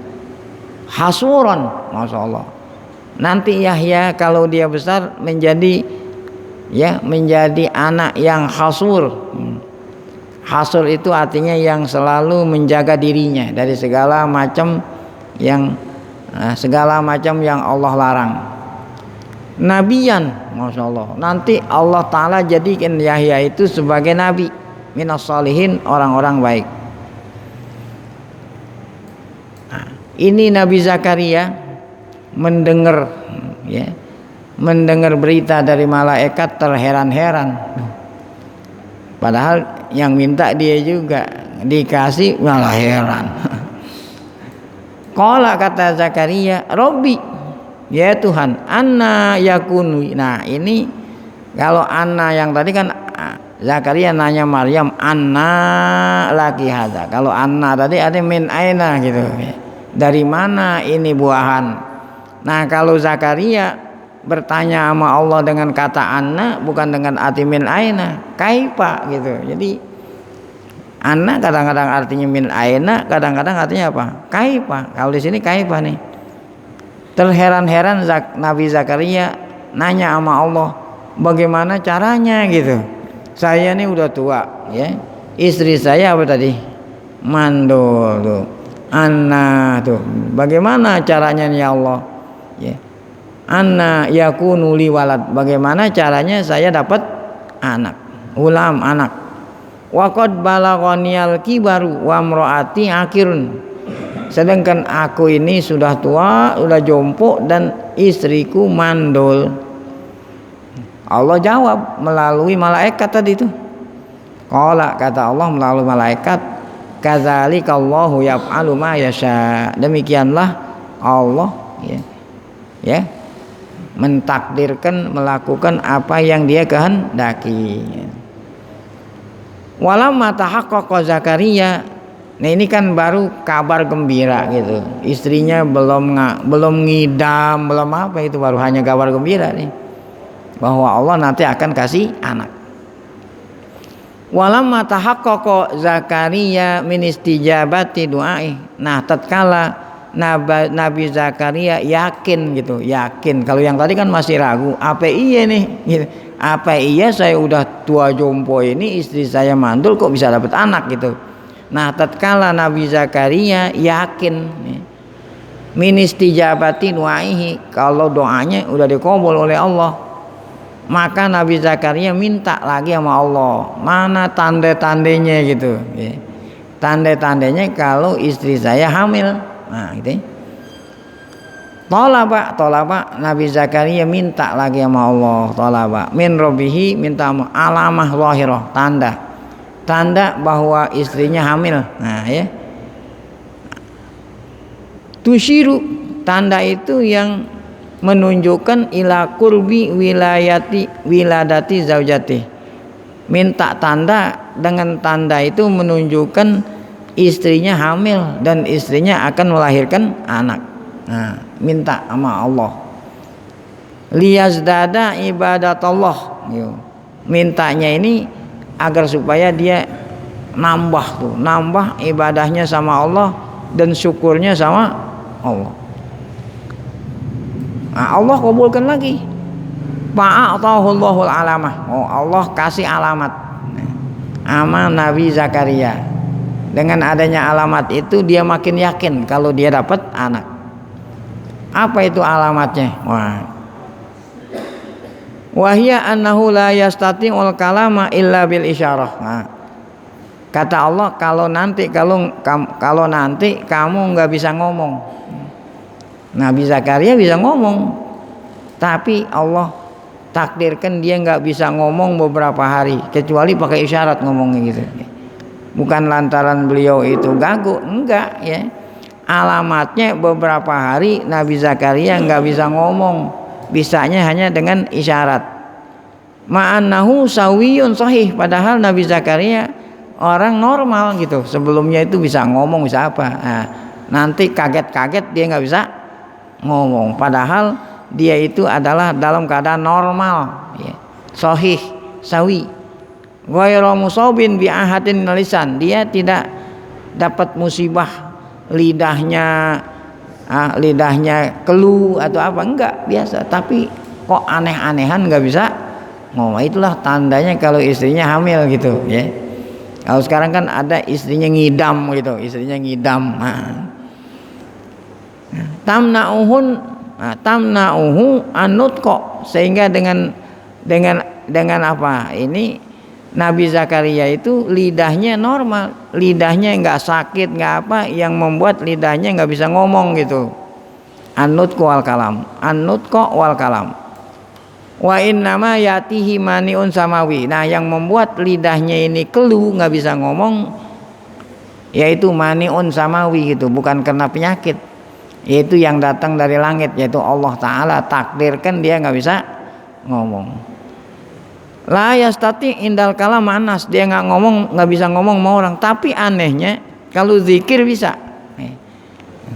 Speaker 1: Hasuran, masya Allah. Nanti Yahya kalau dia besar menjadi ya menjadi anak yang hasur. Hasur itu artinya yang selalu menjaga dirinya dari segala macam yang Allah larang. Nabiyan, masya Allah. Nanti Allah Ta'ala jadikan Yahya itu sebagai nabi minas shalihin, orang-orang baik. Ini Nabi Zakaria mendengar berita dari malaikat terheran-heran. Padahal yang minta dia juga, dikasih malah heran. Qala kata Zakaria, Rabbi, ya Tuhan, anna yakunu. Nah, ini kalau anna yang tadi kan Zakaria nanya Maryam, anna laki hadza. Kalau anna tadi ada min aina gitu. Dari mana ini buahan? Nah, kalau Zakaria bertanya sama Allah dengan kata anna, bukan dengan arti min aina, kaifa gitu. Jadi anna kadang-kadang artinya min aina, kadang-kadang artinya apa? Kaifa. Kalau di sini kaifa nih. Terheran-heran Nabi Zakaria nanya sama Allah, bagaimana caranya gitu. Saya nih udah tua, ya. Istri saya apa tadi? Mandul tuh. Anna tuh, bagaimana caranya ya Allah? Ya. Anna yakunu li walad. Bagaimana caranya saya dapat anak? Ulam anak. Wa qad balaghanial kibaru wa imraati akirun. Sedangkan aku ini sudah tua, sudah jompo dan istriku mandul. Allah jawab melalui malaikat tadi itu. Qala, kata Allah melalui malaikat, kadzalikallahu yaf'alu ma yasha. Demikianlah Allah ya mentakdirkan, melakukan apa yang Dia kehendaki. Walamma tahaqqaqa Zakaria, nah ini kan baru kabar gembira gitu. Istrinya belum ngidam, belum apa, itu baru hanya kabar gembira nih, bahwa Allah nanti akan kasih anak. Walamma tahaqqaqa Zakaria min istijabati du'ai. Nah, tatkala Nabi Zakaria yakin gitu, yakin. Kalau yang tadi kan masih ragu, apa iya nih? Gitu. Apa iya saya udah tua jompo ini, istri saya mandul kok bisa dapat anak gitu. Nah, tatkala Nabi Zakaria yakin min istijabati du'aihi, kalau doanya udah dikabul oleh Allah, maka Nabi Zakaria minta lagi sama Allah, mana tanda-tandanya gitu ya. Tanda-tandanya kalau istri saya hamil. Nah gitu. Tolaba Nabi Zakaria minta lagi sama Allah, tolaba min rabbihi, minta alamah zahirah, tanda bahwa istrinya hamil. Nah ya, tusyiru, tanda itu yang menunjukkan ila qurbi wiladati zaujati. Minta tanda, dengan tanda itu menunjukkan istrinya hamil dan istrinya akan melahirkan anak. Nah, minta sama Allah. Liyazdada ibadatullah. Mintanya ini agar supaya dia nambah ibadahnya sama Allah dan syukurnya sama Allah. Nah, Allah kabulkan lagi. Fa'atahullahul alamah. Oh, Allah kasih alamat sama Nabi Zakaria. Dengan adanya alamat itu dia makin yakin kalau dia dapat anak. Apa itu alamatnya? Wahia annahu la yastati'ul kalama illa bil isyarah. Nah, kata Allah, kalau nanti kamu nggak bisa ngomong. Nabi Zakaria bisa ngomong, tapi Allah takdirkan dia nggak bisa ngomong beberapa hari, kecuali pakai isyarat ngomongnya gitu. Bukan lantaran beliau itu gagu, enggak ya. Alamatnya beberapa hari Nabi Zakaria nggak bisa ngomong, bisanya hanya dengan isyarat. Ma'annahu sawiyun sahih, padahal Nabi Zakaria orang normal gitu. Sebelumnya itu bisa ngomong, bisa apa. Nah, nanti kaget-kaget dia nggak bisa ngomong, padahal dia itu adalah dalam keadaan normal ya. Sahih, sawi. Ghairu musabin bi ahadin lisan, dia tidak dapat musibah lidahnya keluh atau apa, enggak, biasa, tapi kok aneh-anehan nggak bisa ngomong. Itulah tandanya kalau istrinya hamil gitu ya. Kalau sekarang kan ada istrinya ngidam gitu, istrinya ngidam. Tamna'uhu anut kok, sehingga dengan apa ini Nabi Zakaria itu lidahnya normal, lidahnya nggak sakit, nggak apa yang membuat lidahnya nggak bisa ngomong gitu. Anut wal kalam, wa innama yatihi maniun samawi. Nah, yang membuat lidahnya ini keluh nggak bisa ngomong yaitu maniun samawi gitu, bukan karena penyakit, yaitu yang datang dari langit, yaitu Allah Ta'ala takdirkan dia nggak bisa ngomong. La yastati indal kalam anas, dia nggak bisa ngomong sama orang, tapi anehnya kalau zikir bisa.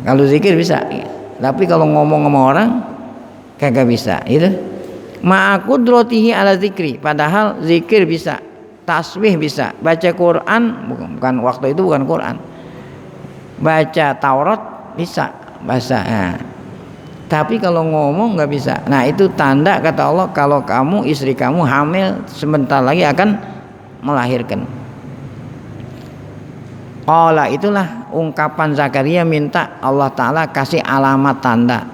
Speaker 1: Kalau zikir bisa, tapi kalau ngomong sama orang kagak bisa. Itu ma'aqudratihi ala zikri, padahal zikir bisa, tasbih bisa, baca Quran bukan waktu itu bukan Quran, baca Taurat bisa, bahasa. Tapi kalau ngomong nggak bisa. Nah, itu tanda kata Allah kalau kamu, istri kamu hamil sebentar lagi akan melahirkan. Qala, itulah ungkapan Zakaria minta Allah Ta'ala kasih alamat tanda.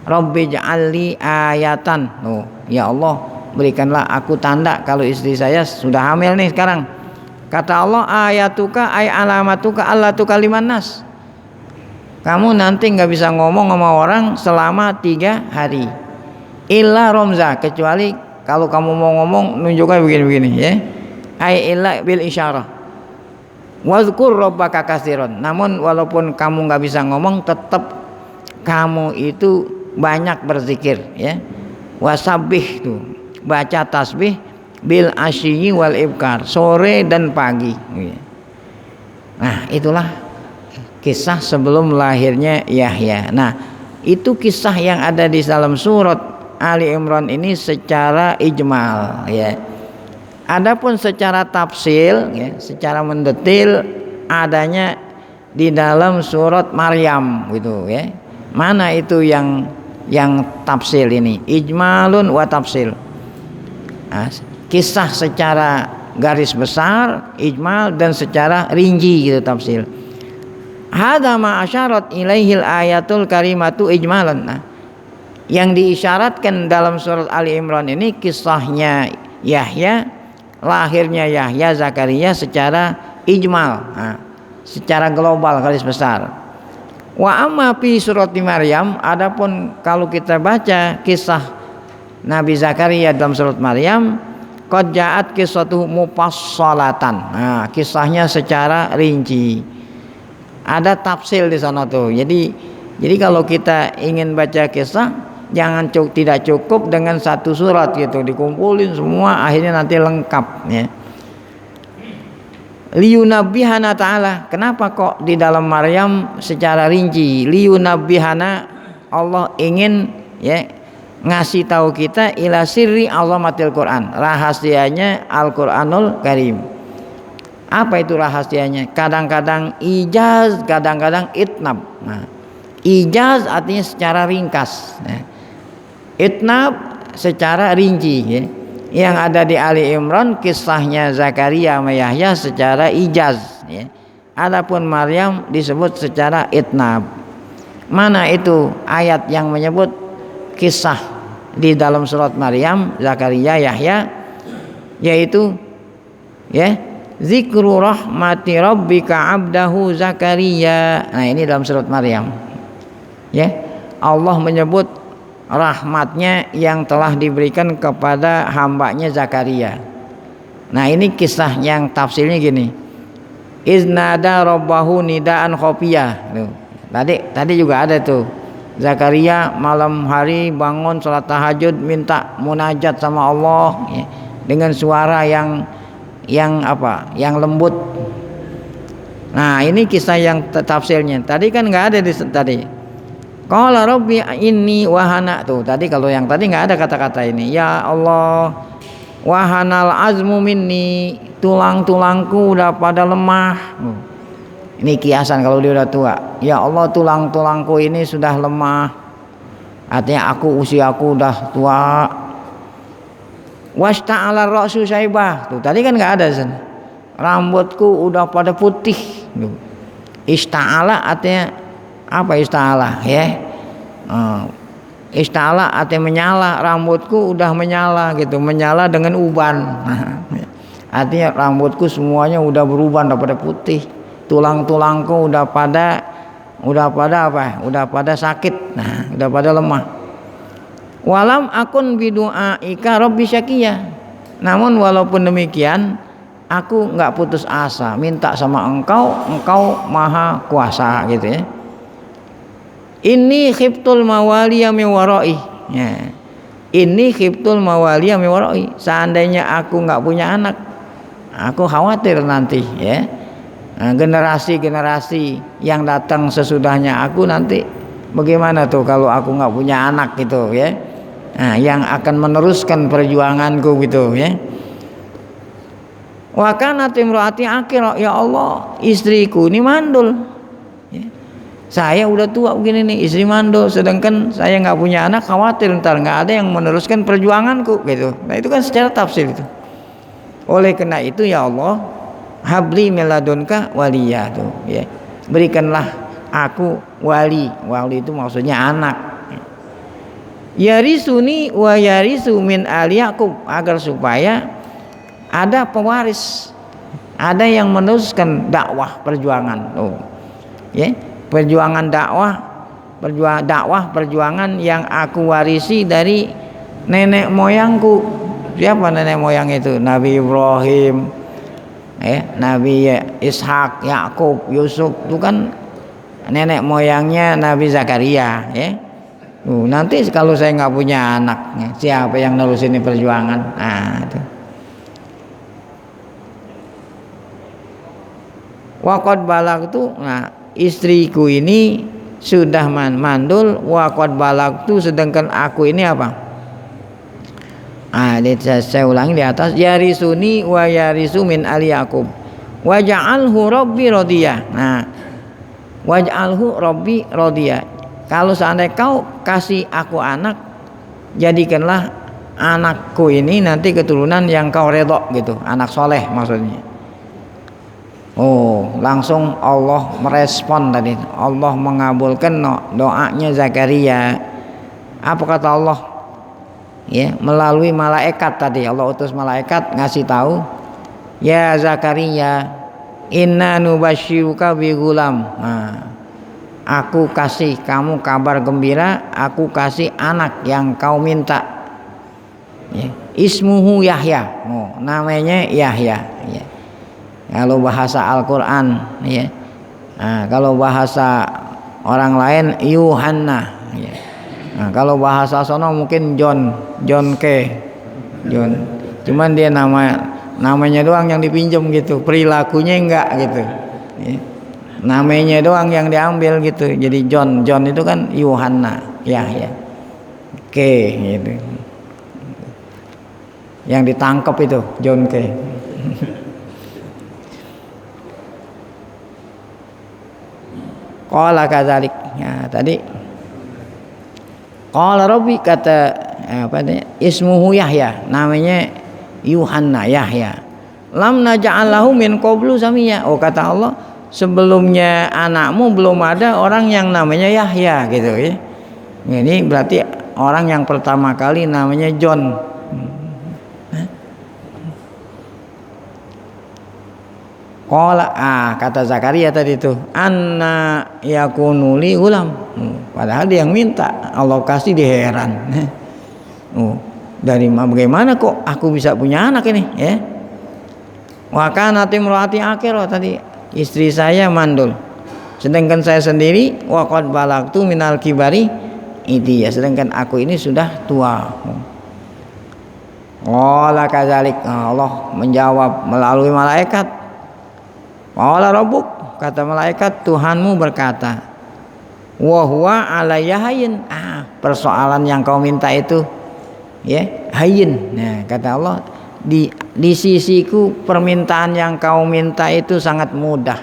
Speaker 1: Rabbi ja'alli ayatan. Oh, ya Allah, berikanlah aku tanda kalau istri saya sudah hamil nih sekarang. Kata Allah, ayatuka ay alamatuka alla tukaliman nas. Kamu nanti nggak bisa ngomong sama orang selama 3 hari. Illa romza, kecuali kalau kamu mau ngomong nunjuknya begini-begini ya. Ay illa bil isyarah. Wazkur rabbaka katsiran. Namun walaupun kamu nggak bisa ngomong, tetap kamu itu banyak berzikir ya. Wasabbih tuh, baca tasbih bil asyi wal ibkar, sore dan pagi. Nah, itulah kisah sebelum lahirnya Yahya. Nah, itu kisah yang ada di dalam surat Ali Imran ini secara ijmal ya. Adapun secara tafsil ya, secara mendetil adanya di dalam surat Maryam gitu ya. Mana itu yang tafsil ini? Ijmalun wa tafsil. Nah, kisah secara garis besar ijmal dan secara rinci gitu tafsil. Hadza ma asyarat ilaihil ayatul karimatu ijmalan. Nah, yang diisyaratkan dalam surat Ali Imran ini kisahnya Yahya, lahirnya Yahya Zakaria secara ijmal, nah, secara global garis besar. Wa amma fi surat Maryam, adapun kalau kita baca kisah Nabi Zakaria dalam surat Maryam, qad ja'at qissatuhu mufassalatan. Nah, kisahnya secara rinci. Ada tafsil di sana tuh. Jadi kalau kita ingin baca kisah, jangan tidak cukup dengan satu surat gitu, dikumpulin semua akhirnya nanti lengkap ya. Liyunabbihana ta'ala. Kenapa kok di dalam Maryam secara rinci? Liyunabbihana, Allah ingin ya ngasih tahu kita ila sirri azamatil Quran, rahasianya Al-Qur'anul Karim. Apa itu rahasianya? Kadang-kadang ijaz, kadang-kadang itnab. Nah, ijaz artinya secara ringkas. Nah, itnab secara rinci ya. Yang ada di Ali Imran kisahnya Zakaria sama Yahya secara ijaz ya. Adapun Maryam disebut secara itnab. Mana itu ayat yang menyebut kisah di dalam surat Maryam Zakaria Yahya, yaitu ya zikru rahmati rabbika abdahu Zakaria. Nah, ini dalam surat Maryam ya, Allah menyebut rahmatnya yang telah diberikan kepada hambanya Zakaria. Nah, ini kisah yang tafsirnya gini, iznada rabbahu nidaan khofiyah. Tadi juga ada tuh, Zakaria malam hari bangun salat tahajud minta munajat sama Allah ya, dengan suara yang lembut. Nah, ini kisah yang tafsirnya. Tadi kan nggak ada tadi. Qala rabbi inni wahana tuh. Tadi kalau yang tadi nggak ada kata-kata ini. Ya Allah, wahanal azmu minni, tulang-tulangku udah pada lemah. Ini kiasan kalau dia udah tua. Ya Allah, tulang-tulangku ini sudah lemah. Artinya usiaku udah tua. Wasta'ala ra'su syaibah. Tuh, tadi kan enggak ada sana. Rambutku udah pada putih. Tuh. Ista'ala artinya apa ista'ala ya? Ista'ala artinya menyala, rambutku udah menyala gitu, menyala dengan uban. Artinya rambutku semuanya udah berubah, udah pada putih. Tulang-tulangku udah pada apa? Udah pada sakit. Nah, udah pada lemah. Walam akun bidu'aika rabbi syakiyah. Namun walaupun demikian, aku enggak putus asa minta sama engkau maha kuasa gitu ya. Ini khiftul mawaliya min warai. Ya. Ini khiftul mawaliya min warai. Seandainya aku enggak punya anak, aku khawatir nanti ya. Nah, generasi-generasi yang datang sesudahnya aku nanti bagaimana tuh kalau aku enggak punya anak gitu ya. Nah, yang akan meneruskan perjuanganku gitu ya. Wa kanat imraati aqira, ya Allah, istriku ini mandul. Ya. Saya udah tua begini nih, istri mandul, sedangkan saya nggak punya anak, khawatir ntar nggak ada yang meneruskan perjuanganku gitu. Nah, itu kan secara tafsir itu. Oleh karena itu ya Allah, habli miladunka waliyah tuh ya. Berikanlah aku wali. Wali itu maksudnya anak. Yarisuni wa yarisu min ali Yaqub, agar supaya ada pewaris Ada yang meneruskan dakwah perjuangan. Ya, perjuangan dakwah perjuangan yang aku warisi dari nenek moyangku. Siapa nenek moyang itu? Nabi Ibrahim, Nabi Ishak, Yakub, Yusuf, itu kan nenek moyangnya Nabi Zakaria. Nanti kalau saya nggak punya anak, siapa yang nerusin ini perjuangan? Nah, itu. Waqad balagtu, nah istriku ini sudah mandul. Waqad balagtu, sedangkan aku ini apa? Saya ulangi di atas, yarisuni wa yarisu min ali Yaqub waj'alhu rabbi radiyah. Nah, waj'alhu rabbi radiyah. Kalau seandainya kau kasih aku anak, jadikanlah anakku ini nanti keturunan yang kau redha gitu, anak soleh maksudnya. Langsung Allah merespon tadi. Allah mengabulkan doanya Zakaria. Apa kata Allah? Melalui malaikat tadi. Allah utus malaikat ngasih tahu, ya Zakaria, inna nubasyiruka bi gulam. Aku kasih kamu kabar gembira, aku kasih anak yang kau minta. Ismuhu Yahya. Namanya Yahya. Kalau bahasa Al-Quran, kalau bahasa orang lain Yuhanna. Kalau bahasa sono mungkin John K. John. Cuman dia namanya doang yang dipinjam gitu, perilakunya enggak gitu. Namanya doang yang diambil gitu. Jadi John itu kan Yuhanna, Yahya. K gitu. Yang ditangkap itu John K. Qala kadzalik. Tadi qala rabbi, kata ismuhu Yahya, namanya Yuhanna, Yahya. Lam naj'alahu min qablu samia. Kata Allah, sebelumnya anakmu belum ada orang yang namanya Yahya gitu ya. Ini berarti orang yang pertama kali namanya John. Qala, kata Zakaria tadi itu, anna yakunuli ulam. Padahal dia yang minta, Allah kasih, dia heran. Dari bagaimana kok aku bisa punya anak ini? Wa kanat imraati akhirah, tadi istri saya mandul. Sedangkan saya sendiri waqad balagtu minal kibari idi, sedangkan aku ini sudah tua. Qala kadzalik, Allah menjawab melalui malaikat. Qala rabbuk, kata malaikat, Tuhanmu berkata, wa huwa alayya hayyin. Persoalan yang kau minta itu hayyin. Nah, kata Allah, di sisiku permintaan yang kau minta itu sangat mudah.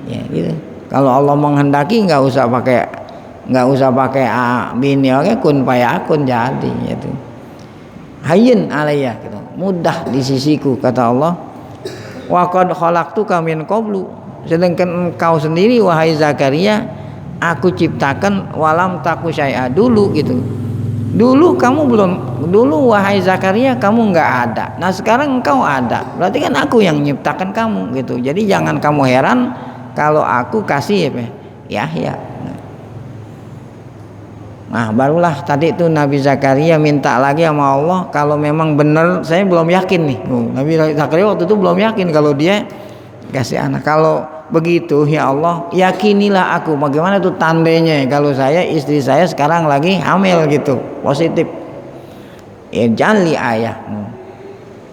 Speaker 1: Gitu. Kalau Allah menghendaki nggak usah pakai bini, kun fayakun, jadi gitu. Hayyin alayya gitu. Mudah di sisiku, kata Allah. Wa qad khalaqtuka min qablu, sedangkan engkau sendiri wahai Zakaria aku ciptakan walam taku syai'a, dulu gitu. Dulu kamu belum, dulu wahai Zakaria kamu enggak ada. Nah, sekarang engkau ada. Berarti kan aku yang menciptakan kamu gitu. Jadi jangan kamu heran kalau aku kasih Yahya. Nah, barulah tadi itu Nabi Zakaria minta lagi sama Allah, kalau memang benar, saya belum yakin nih. Nabi Zakaria waktu itu belum yakin kalau dia kasih anak. Kalau begitu ya Allah, yakinilah aku. Bagaimana tuh tandanya kalau istri saya sekarang lagi hamil gitu, positif. Jali ayah.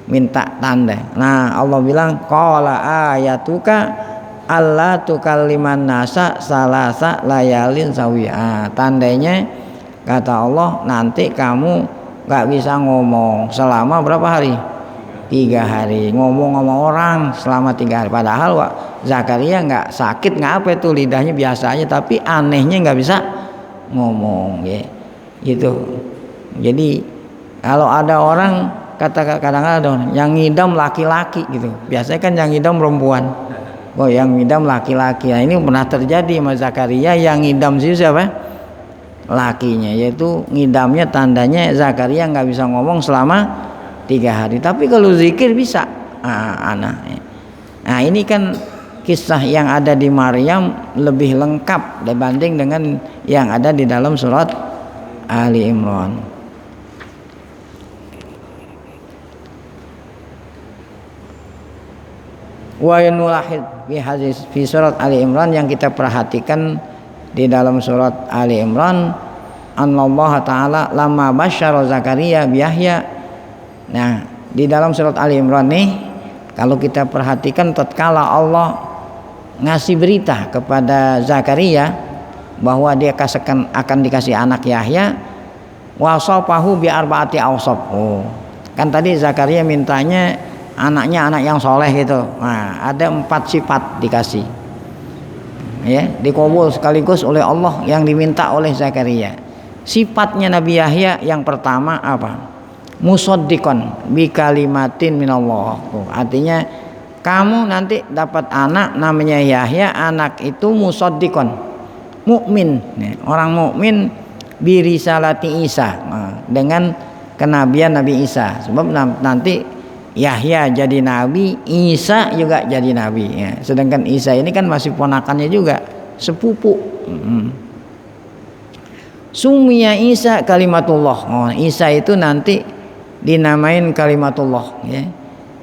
Speaker 1: Minta tanda. Nah, Allah bilang qala ayatuka alla tukalliman nasa salasa layalin sawiya. Tandanya kata Allah, nanti kamu gak bisa ngomong selama berapa hari? 3 hari. Ngomong sama orang selama 3 hari. Padahal Zakaria gak sakit, gak apa itu, lidahnya biasa aja, tapi anehnya gak bisa ngomong gitu. Jadi kalau ada orang kadang-kadang yang ngidam laki-laki gitu, biasanya kan yang ngidam perempuan, yang ngidam laki-laki. Nah, ini pernah terjadi sama Zakaria, yang ngidam siapa? Lakinya, yaitu ngidamnya tandanya Zakaria nggak bisa ngomong selama 3 hari. Tapi kalau zikir bisa, anaknya. Nah ini kan kisah yang ada di Maryam lebih lengkap dibanding dengan yang ada di dalam surat Ali Imran. Wa yanulahid fi surat Ali Imran, yang kita perhatikan di dalam surat Ali Imran, Allah Ta'ala lama basyara Zakaria biyahya. Nah di dalam surat Ali Imran nih, kalau kita perhatikan tatkala Allah ngasih berita kepada Zakaria bahwa dia akan dikasih anak Yahya, wasafahu bi arba'ati awsaf. Oh, kan tadi Zakaria mintanya anaknya anak yang soleh gitu. Nah ada 4 sifat dikasih, ya, dikabul sekaligus oleh Allah yang diminta oleh Zakaria. Sifatnya Nabi Yahya yang pertama apa? Musaddiqan bi kalimatin minallah. Artinya kamu nanti dapat anak namanya Yahya, anak itu musaddiqan, mukmin, orang mukmin, bi risalati Isa, dengan kenabian Nabi Isa. Sebab nanti Yahya jadi nabi, Isa juga jadi nabi, ya. Sedangkan Isa ini kan masih ponakannya juga, sepupu. Sumia Isa kalimatullah. Oh, Isa itu nanti dinamain kalimatullah, ya,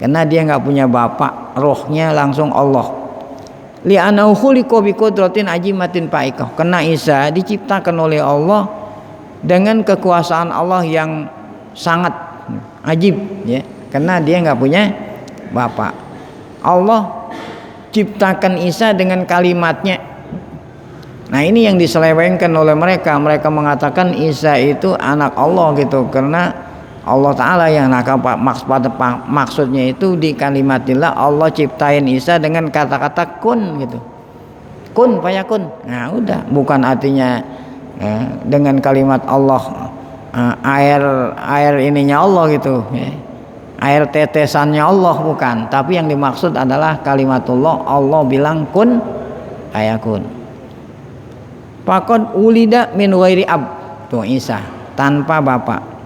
Speaker 1: karena dia nggak punya bapak, rohnya langsung Allah. Li'annahu khuliqa biqudratin ajimatin fa'iqah. Karena Isa diciptakan oleh Allah dengan kekuasaan Allah yang sangat ajib, ya, karena dia nggak punya bapak. Allah ciptakan Isa dengan kalimatnya. Nah ini yang diselewengkan oleh mereka. Mereka mengatakan Isa itu anak Allah gitu, karena Allah Ta'ala yang maksudnya itu di kalimatillah, Allah ciptain Isa dengan kata-kata kun gitu, kun fayakun. Nah udah, bukan artinya dengan kalimat Allah, air ininya Allah gitu, ya, air tetesannya Allah, bukan. Tapi yang dimaksud adalah kalimatullah, Allah bilang kun fayakun. Faqad ulida min ghairi ab, tuh Isa tanpa bapak.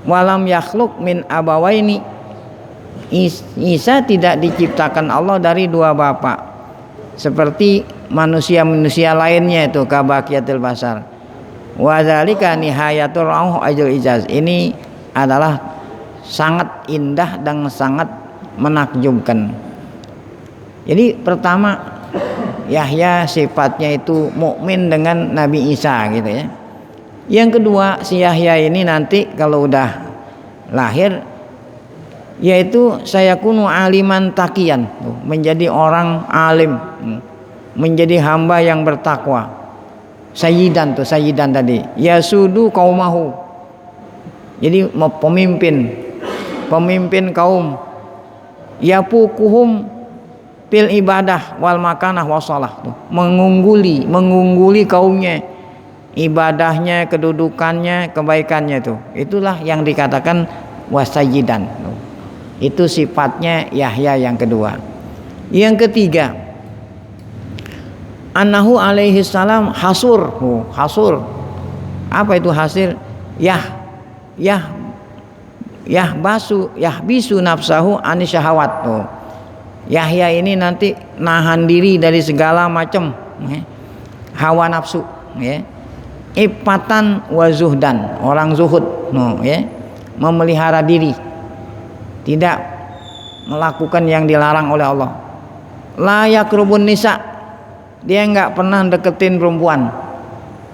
Speaker 1: Walam yakhluk min abawaini, Isa tidak diciptakan Allah dari 2 bapak seperti manusia-manusia lainnya itu, kabaqiyatil basar. Wa dzalika nihayatul rauh ajul ijaz. Ini adalah sangat indah dan sangat menakjubkan. Jadi pertama, Yahya sifatnya itu mukmin dengan Nabi Isa gitu, ya. Yang kedua, si Yahya ini nanti kalau udah lahir, yaitu sayakunu aliman taqiyan, menjadi orang alim, menjadi hamba yang bertakwa. Sayyidan tadi, yasudu qaumahu, jadi pemimpin kaum, yapukuhum fil ibadah wal makanah wasalah, mengungguli kaumnya, ibadahnya, kedudukannya, kebaikannya tuh. Itulah yang dikatakan wasayyidan. Itu sifatnya Yahya yang kedua. Yang ketiga, annahu alaihi salam hasur. Hasur. Apa itu hasir? Yahbisu nafsahu anis syahawat. Yahya ini nanti nahan diri dari segala macam hawa nafsu, ya. Ipatan wa zuhdan, orang zuhud, ya, memelihara diri, tidak melakukan yang dilarang oleh Allah. La yakrubun nisa, dia nggak pernah deketin perempuan.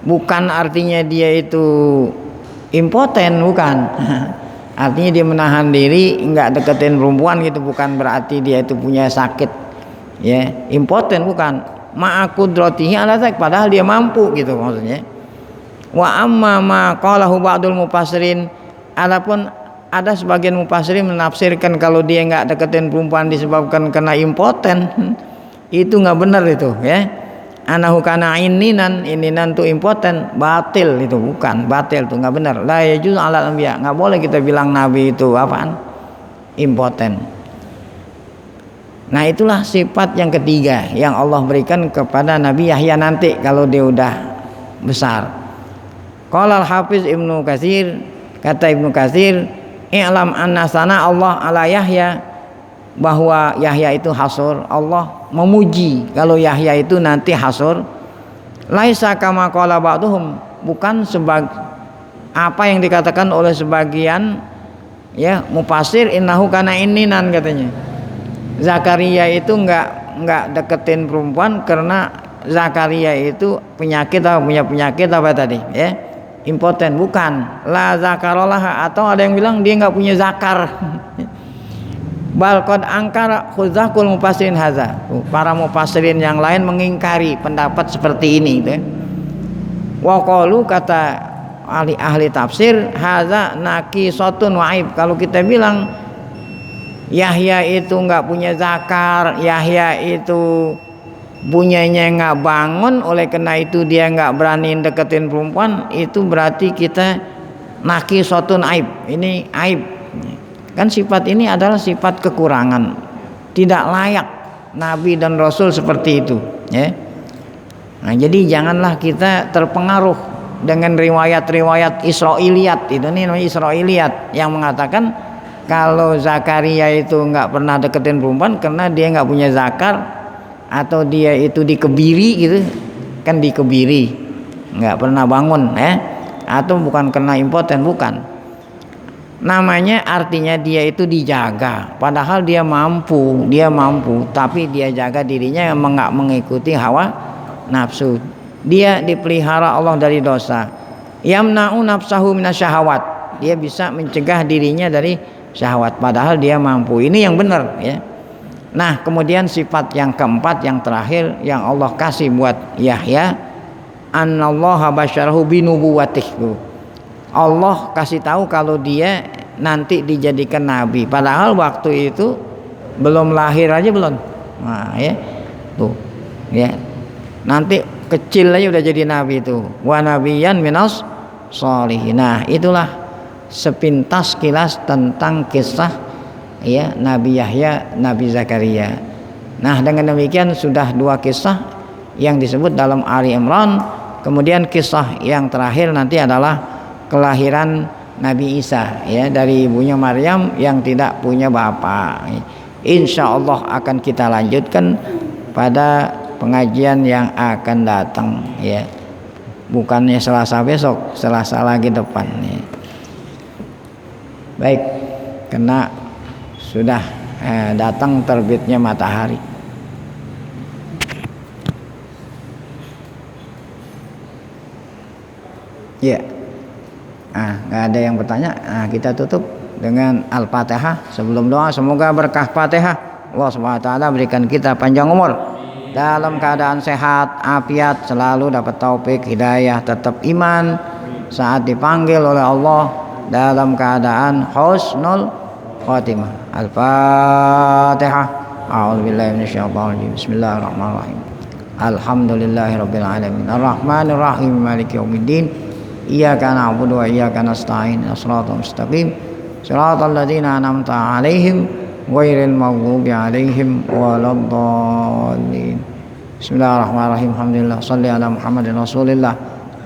Speaker 1: Bukan artinya dia itu impoten, bukan. Artinya dia menahan diri, nggak deketin perempuan gitu, bukan berarti dia itu punya sakit, ya, impoten, bukan. Ma'akudratihi ala dzalik, padahal dia mampu gitu maksudnya. Wa amma ma qalahu ba'dul mufassirin, adapun ada sebagian mufassirin menafsirkan kalau dia nggak deketin perempuan disebabkan karena impoten, itu nggak benar itu, ya. Anahu kana ininan tuh impoten, batil itu, bukan, batil tuh nggak benar. La yajuz alal anbiya, nggak boleh kita bilang nabi itu apaan? Impoten. Nah itulah sifat yang ketiga yang Allah berikan kepada Nabi Yahya nanti kalau dia udah besar. Qala al-Hafiz Ibnu Katsir, kata Ibnu Katsir, i'lam anna sana Allah ala Yahya bahwa Yahya itu hasur. Allah memuji kalau Yahya itu nanti hasur. Laisa kama qala ba'duhum, bukan apa yang dikatakan oleh sebagian ya mufasir, innahu kana inninan katanya. Zakaria itu enggak deketin perempuan karena Zakaria itu punya penyakit apa tadi ya, impoten. Bukan, la zakaralah, atau ada yang bilang dia enggak punya zakar. Bal qad angkara khuzakul mufassirin haza, para mufassirin yang lain mengingkari pendapat seperti ini gitu. Wa qalu, kata ahli tafsir, haza naqisatun wa'ib, kalau kita bilang Yahya itu enggak punya zakar, Yahya itu punyanya enggak bangun, oleh karena itu dia enggak berani deketin perempuan, itu berarti kita naqisatun aib, ini aib. Kan sifat ini adalah sifat kekurangan, tidak layak Nabi dan Rasul seperti itu ya. Nah, jadi janganlah kita terpengaruh dengan riwayat-riwayat Israiliyat, itu nih namanya Israiliyat, yang mengatakan kalau Zakaria itu nggak pernah deketin perempuan karena dia nggak punya zakar, atau dia itu dikebiri gitu kan, dikebiri nggak pernah bangun ya, atau bukan karena impoten, bukan. Namanya artinya dia itu dijaga, padahal dia mampu, tapi dia jaga dirinya nggak mengikuti hawa nafsu. Dia dipelihara Allah dari dosa. Yamna'u nafsahu minasyahawat, dia bisa mencegah dirinya dari syahwat, padahal dia mampu. Ini yang benar ya. Nah, kemudian sifat yang keempat, yang terakhir yang Allah kasih buat Yahya, annallaha basyarahu binubuwatih. Allah kasih tahu kalau dia nanti dijadikan nabi, padahal waktu itu belum lahir aja belum. Nah, ya. Tuh. Ya. Nanti kecil aja udah jadi nabi itu. Wa nabiyyan minas sholihin. Nah, itulah sepintas kilas tentang kisah ya Nabi Yahya, Nabi Zakaria. Nah, dengan demikian sudah dua kisah yang disebut dalam Ali Imran. Kemudian kisah yang terakhir nanti adalah kelahiran Nabi Isa ya, dari ibunya Maryam yang tidak punya bapak. Insya Allah akan kita lanjutkan pada pengajian yang akan datang ya, bukannya Selasa besok, Selasa lagi depan ya. Baik, karena sudah datang terbitnya matahari. Ya. Nggak ada yang bertanya. Kita tutup dengan Al-Fatihah. Sebelum doa, semoga berkah Fatihah Allah SWT berikan kita panjang umur, dalam keadaan sehat, afiat, selalu dapat taufik, hidayah, tetap iman saat dipanggil oleh Allah, dalam keadaan husnul khatimah. Al-Fatihah. A'udzubillahi minasyaitonir rajim. Bismillahirrahmanirrahim. Alhamdulillahirabbil alamin. Arrahmanir rahim. Maliki yaumiddin. Iyyaka na'budu wa iyyaka nasta'in. Shiratal mustaqim. Shiratal ladzina an'amta 'alaihim ghairil maghdubi 'alaihim waladdallin. Bismillahirrahmanirrahim. Alhamdulillah, shalli ala Muhammadin Rasulillah.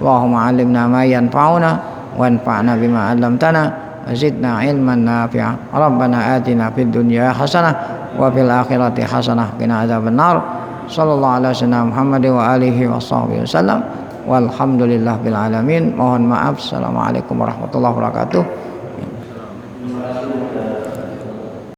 Speaker 1: Allahumma 'allimna ma yanfa'una wanfa'na bima 'allamtana wa zidna 'ilman nafi'a. Rabbana atina fid dunya hasanah wa fil akhirati hasanah wa qina adzabannar. Sallallahu alaihi wasallam Muhammad wa alihi washabbihi wasallam. Walhamdulillah bil alamin. Mohon maaf. Assalamualaikum warahmatullahi wabarakatuh.